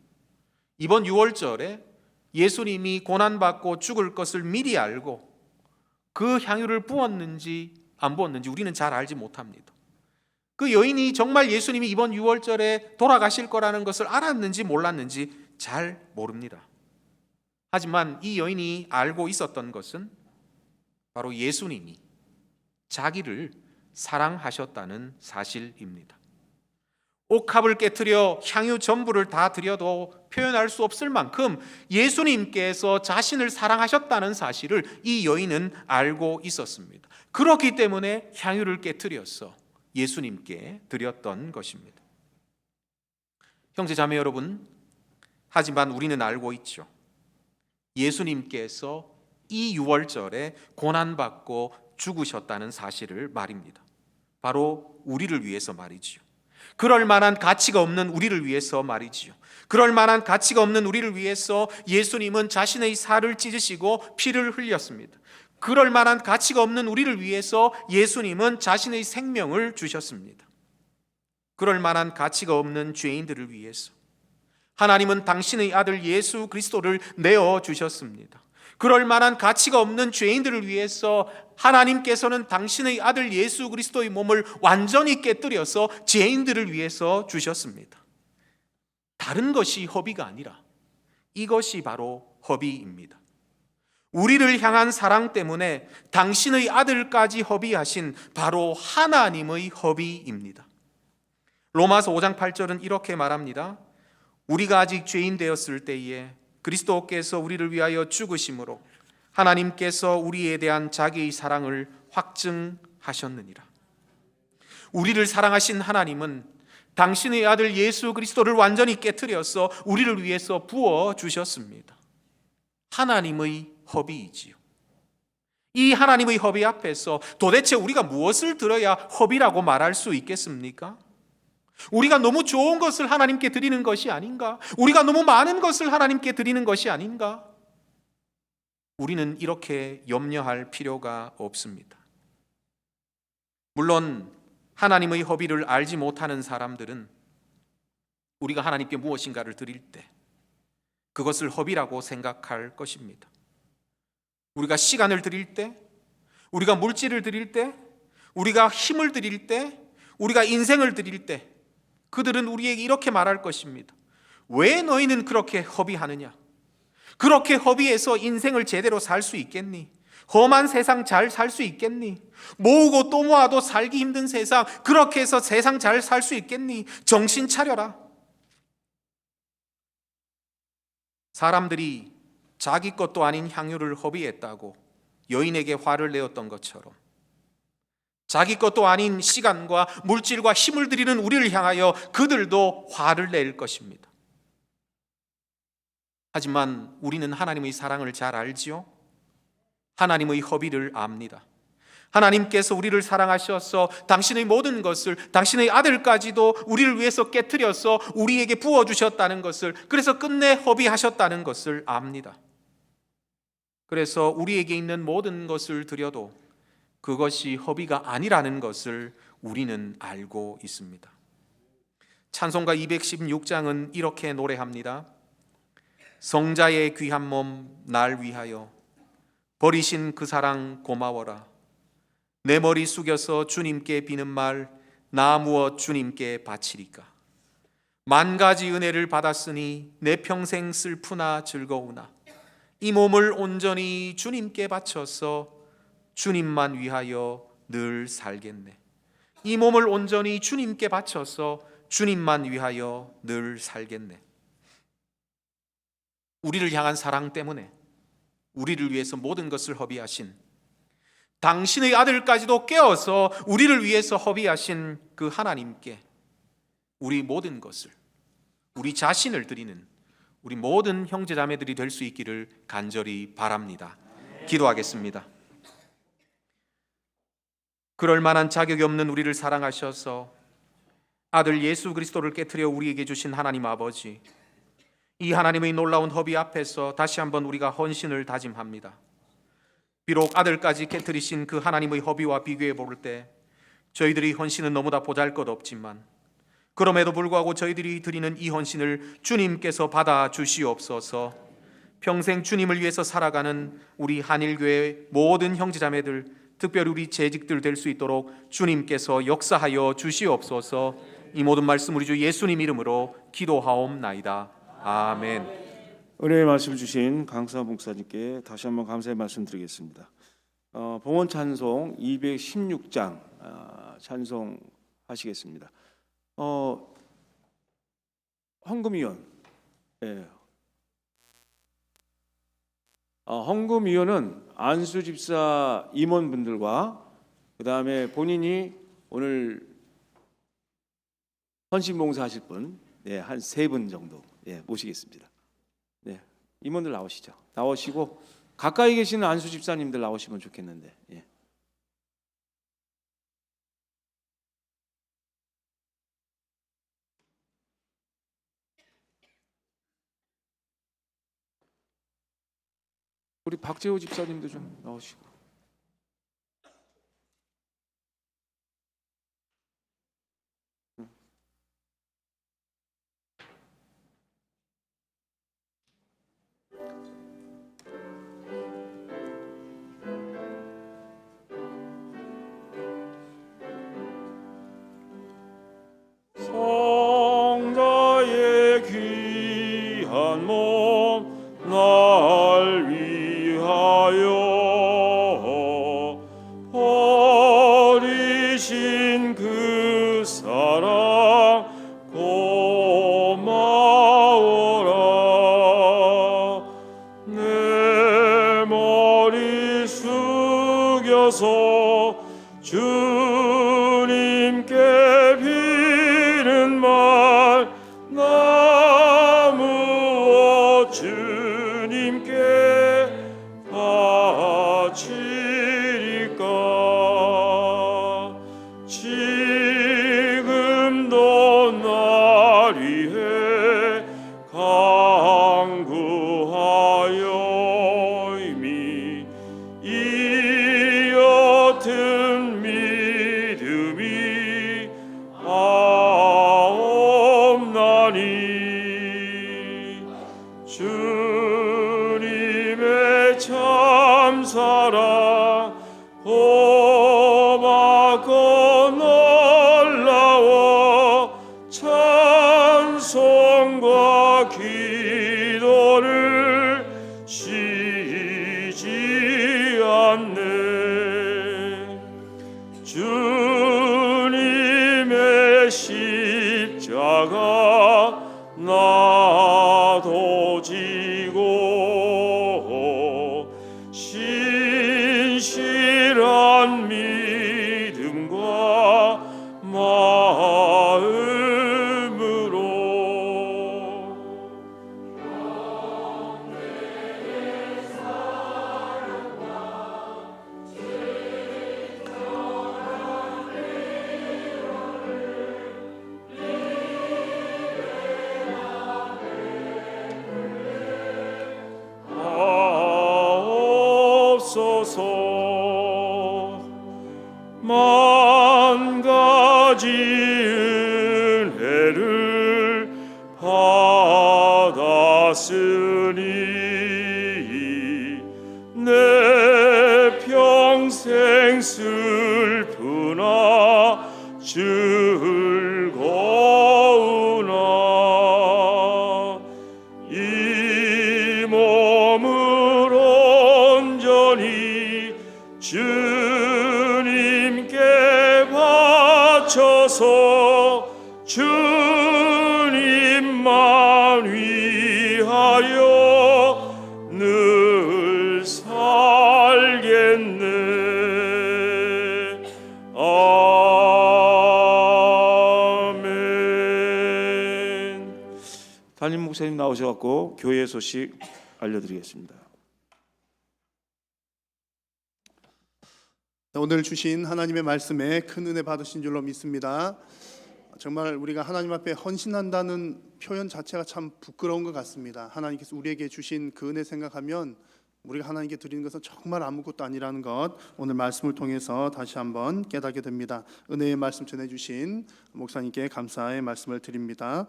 이번 유월절에 예수님이 고난받고 죽을 것을 미리 알고 그 향유를 부었는지 안 부었는지 우리는 잘 알지 못합니다. 그 여인이 정말 예수님이 이번 유월절에 돌아가실 거라는 것을 알았는지 몰랐는지 잘 모릅니다. 하지만 이 여인이 알고 있었던 것은 바로 예수님이 자기를 사랑하셨다는 사실입니다. 옥합을 깨트려 향유 전부를 다 드려도 표현할 수 없을 만큼 예수님께서 자신을 사랑하셨다는 사실을 이 여인은 알고 있었습니다. 그렇기 때문에 향유를 깨트려서 예수님께 드렸던 것입니다. 형제 자매 여러분, 하지만 우리는 알고 있죠. 예수님께서 이 유월절에 고난받고 죽으셨다는 사실을 말입니다. 바로 우리를 위해서 말이지요. 그럴 만한 가치가 없는 우리를 위해서 말이지요. 그럴 만한 가치가 없는 우리를 위해서 예수님은 자신의 살을 찢으시고 피를 흘렸습니다. 그럴 만한 가치가 없는 우리를 위해서 예수님은 자신의 생명을 주셨습니다. 그럴 만한 가치가 없는 죄인들을 위해서 하나님은 당신의 아들 예수 그리스도를 내어 주셨습니다. 그럴 만한 가치가 없는 죄인들을 위해서 하나님께서는 당신의 아들 예수 그리스도의 몸을 완전히 깨뜨려서 죄인들을 위해서 주셨습니다. 다른 것이 허비가 아니라 이것이 바로 허비입니다. 우리를 향한 사랑 때문에 당신의 아들까지 허비하신 바로 하나님의 허비입니다. 로마서 5장 8절은 이렇게 말합니다. 우리가 아직 죄인 되었을 때에 그리스도께서 우리를 위하여 죽으심으로 하나님께서 우리에 대한 자기의 사랑을 확증하셨느니라. 우리를 사랑하신 하나님은 당신의 아들 예수 그리스도를 완전히 깨트려서 우리를 위해서 부어 주셨습니다. 하나님의 허비이지요. 이 하나님의 허비 앞에서 도대체 우리가 무엇을 들어야 허비라고 말할 수 있겠습니까? 우리가 너무 좋은 것을 하나님께 드리는 것이 아닌가? 우리가 너무 많은 것을 하나님께 드리는 것이 아닌가? 우리는 이렇게 염려할 필요가 없습니다. 물론 하나님의 허비를 알지 못하는 사람들은 우리가 하나님께 무엇인가를 드릴 때 그것을 허비라고 생각할 것입니다. 우리가 시간을 드릴 때, 우리가 물질을 드릴 때, 우리가 힘을 드릴 때, 우리가 인생을 드릴 때 그들은 우리에게 이렇게 말할 것입니다. 왜 너희는 그렇게 허비하느냐? 그렇게 허비해서 인생을 제대로 살 수 있겠니? 험한 세상 잘 살 수 있겠니? 모으고 또 모아도 살기 힘든 세상, 그렇게 해서 세상 잘 살 수 있겠니? 정신 차려라. 사람들이 자기 것도 아닌 향유를 허비했다고 여인에게 화를 내었던 것처럼 자기 것도 아닌 시간과 물질과 힘을 들이는 우리를 향하여 그들도 화를 낼 것입니다. 하지만 우리는 하나님의 사랑을 잘 알지요? 하나님의 허비를 압니다. 하나님께서 우리를 사랑하셔서 당신의 모든 것을, 당신의 아들까지도 우리를 위해서 깨트려서 우리에게 부어주셨다는 것을, 그래서 끝내 허비하셨다는 것을 압니다. 그래서 우리에게 있는 모든 것을 드려도 그것이 허비가 아니라는 것을 우리는 알고 있습니다. 찬송가 216장은 이렇게 노래합니다. 성자의 귀한 몸 날 위하여 버리신 그 사랑 고마워라. 내 머리 숙여서 주님께 비는 말 나 무엇 주님께 바치리까. 만 가지 은혜를 받았으니 내 평생 슬프나 즐거우나 이 몸을 온전히 주님께 바쳐서 주님만 위하여 늘 살겠네. 이 몸을 온전히 주님께 바쳐서 주님만 위하여 늘 살겠네. 우리를 향한 사랑 때문에 우리를 위해서 모든 것을 허비하신, 당신의 아들까지도 깨어서 우리를 위해서 허비하신 그 하나님께 우리 모든 것을, 우리 자신을 드리는 우리 모든 형제자매들이 될 수 있기를 간절히 바랍니다. 기도하겠습니다. 그럴 만한 자격이 없는 우리를 사랑하셔서 아들 예수 그리스도를 깨트려 우리에게 주신 하나님 아버지, 이 하나님의 놀라운 허비 앞에서 다시 한번 우리가 헌신을 다짐합니다. 비록 아들까지 깨트리신 그 하나님의 허비와 비교해 볼 때 저희들의 헌신은 너무나 보잘것없지만 그럼에도 불구하고 저희들이 드리는 이 헌신을 주님께서 받아 주시옵소서. 평생 주님을 위해서 살아가는 우리 한일교회 모든 형제자매들, 특별히 우리 재직들 될 수 있도록 주님께서 역사하여 주시옵소서. 이 모든 말씀 우리 주 예수님 이름으로 기도하옵나이다. 아멘. 은혜의 말씀 주신 강사 목사님께 다시 한번 감사의 말씀 드리겠습니다. 봉헌 찬송 216장 찬송하시겠습니다. 헌금위원, 헌금위원은 안수 집사 임원분들과 그 다음에 본인이 오늘 헌신봉사하실 분, 한 3분 정도 모시겠습니다. 임원들 나오시죠. 나오시고 가까이 계시는 안수 집사님들 나오시면 좋겠는데. 우리 박재호 집사님도 좀 나오시고. 죽여서 주님께 비는 말 나무어 주님께 바치리까. 지금도 날 위해 강구하여 이미 이 옅은 믿음이 없나니. 주님의 참사랑 고맙고 놀라워 찬송과 기도를 쉬지 않네. 주님의 십자가 나도 지고 신실한 믿음과 마음으로 하옵소서. 만 가지 은혜를 받았으니 내 평생 슬프나 즐거우나 이 몸을 온전히 주님께 바쳐서 주님만 위하여 늘 살겠네. 아멘. 담임 목사님 나오셔갖고 교회 소식 알려드리겠습니다. 오늘 주신 하나님의 말씀에 큰 은혜 받으신 줄로 믿습니다. 정말 우리가 하나님 앞에 헌신한다는 표현 자체가 참 부끄러운 것 같습니다. 하나님께서 우리에게 주신 그 은혜 생각하면 우리가 하나님께 드리는 것은 정말 아무것도 아니라는 것 오늘 말씀을 통해서 다시 한번 깨닫게 됩니다. 은혜의 말씀 전해주신 목사님께 감사의 말씀을 드립니다.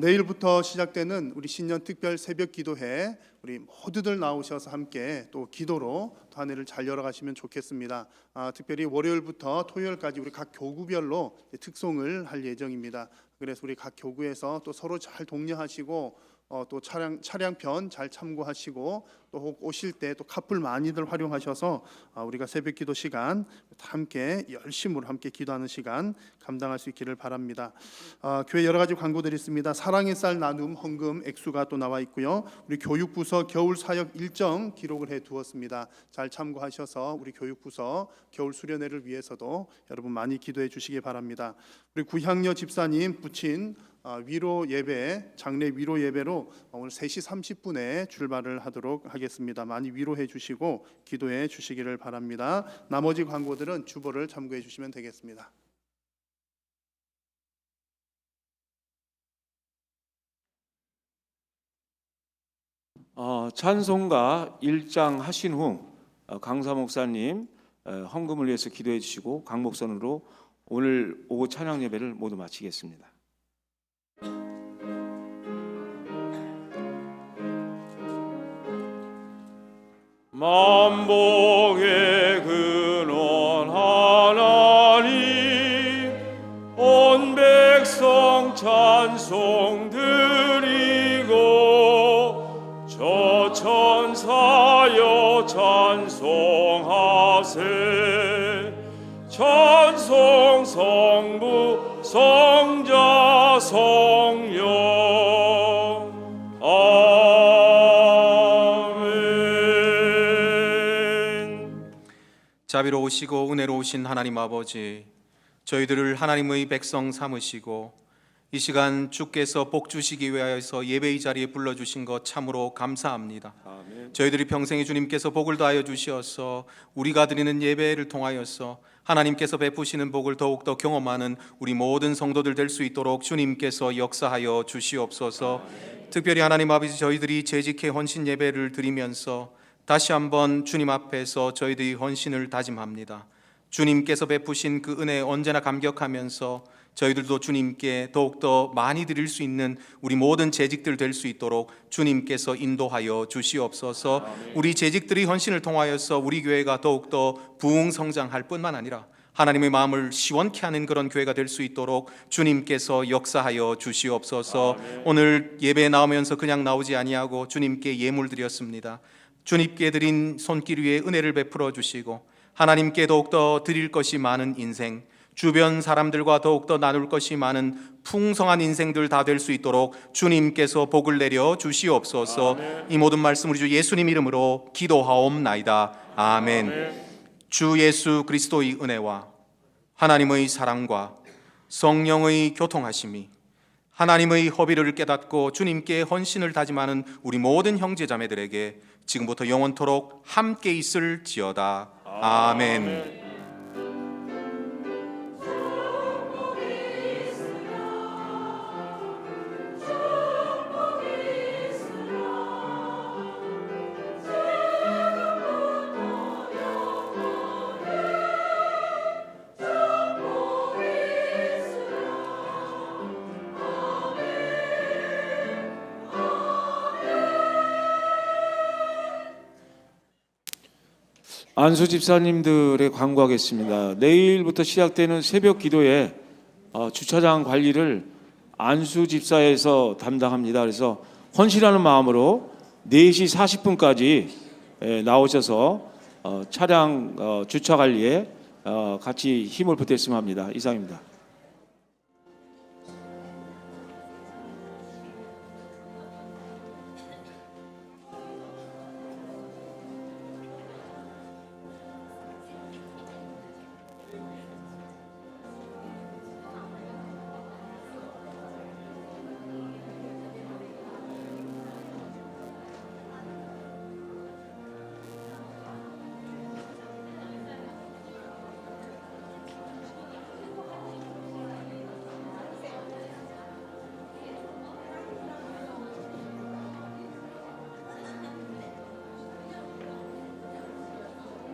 내일부터 시작되는 우리 신년 특별 새벽 기도회 우리 모두들 나오셔서 함께 또 기도로 또 한 해를 잘 열어가시면 좋겠습니다. 특별히 월요일부터 토요일까지 우리 각 교구별로 특송을 할 예정입니다. 그래서 우리 각 교구에서 또 서로 잘 독려하시고 또 차량편 잘 참고하시고 또 오실 때 또 카풀 많이들 활용하셔서 우리가 새벽기도 시간 함께 열심으로 함께 기도하는 시간 감당할 수 있기를 바랍니다. 교회 여러 가지 광고들이 있습니다. 사랑의 쌀 나눔 헌금 액수가 또 나와 있고요. 우리 교육부서 겨울 사역 일정 기록을 해 두었습니다. 잘 참고하셔서 우리 교육부서 겨울 수련회를 위해서도 여러분 많이 기도해 주시기 바랍니다. 우리 구향여 집사님 부친 위로 예배, 장례 위로 예배로 오늘 3시 30분에 출발을 하도록 하겠습니다. 많이 위로해 주시고 기도해 주시기를 바랍니다. 나머지 광고들은 주보를 참고해 주시면 되겠습니다. 찬송가 1장 하신 후 강사 목사님 헌금을 위해서 기도해 주시고 강 목선으로 오늘 오후 찬양 예배를 모두 마치겠습니다. 만복의 근원 하나님 온 백성 찬송 드리고 저 천사여 찬송하세 찬송 성부 성자 성령 자비로우시고 은혜로우신 하나님 아버지, 저희들을 하나님의 백성 삼으시고 이 시간 주께서 복 주시기 위하여서 예배의 자리에 불러주신 것 참으로 감사합니다. 저희들이 평생에 주님께서 복을 다하여 주시어서 우리가 드리는 예배를 통하여서 하나님께서 베푸시는 복을 더욱더 경험하는 우리 모든 성도들 될 수 있도록 주님께서 역사하여 주시옵소서. 특별히 하나님 아버지, 저희들이 재직해 헌신 예배를 드리면서 다시 한번 주님 앞에서 저희들이 헌신을 다짐합니다. 주님께서 베푸신 그 은혜에 언제나 감격하면서 저희들도 주님께 더욱더 많이 드릴 수 있는 우리 모든 재직들 될 수 있도록 주님께서 인도하여 주시옵소서. 우리 재직들이 헌신을 통하여서 우리 교회가 더욱더 부흥성장할 뿐만 아니라 하나님의 마음을 시원케 하는 그런 교회가 될 수 있도록 주님께서 역사하여 주시옵소서. 오늘 예배에 나오면서 그냥 나오지 아니하고 주님께 예물 드렸습니다. 주님께 드린 손길 위에 은혜를 베풀어 주시고 하나님께 더욱더 드릴 것이 많은 인생, 주변 사람들과 더욱더 나눌 것이 많은 풍성한 인생들 다 될 수 있도록 주님께서 복을 내려 주시옵소서. 이 모든 말씀 우리 주 예수님 이름으로 기도하옵나이다. 아멘. 주 예수 그리스도의 은혜와 하나님의 사랑과 성령의 교통하심이 하나님의 허비를 깨닫고 주님께 헌신을 다짐하는 우리 모든 형제자매들에게 지금부터 영원토록 함께 있을지어다. 아멘. 안수 집사님들의 광고하겠습니다. 내일부터 시작되는 새벽 기도에 주차장 관리를 안수 집사에서 담당합니다. 그래서 헌신하는 마음으로 4시 40분까지 나오셔서 차량 주차 관리에 같이 힘을 보탰으면 합니다. 이상입니다.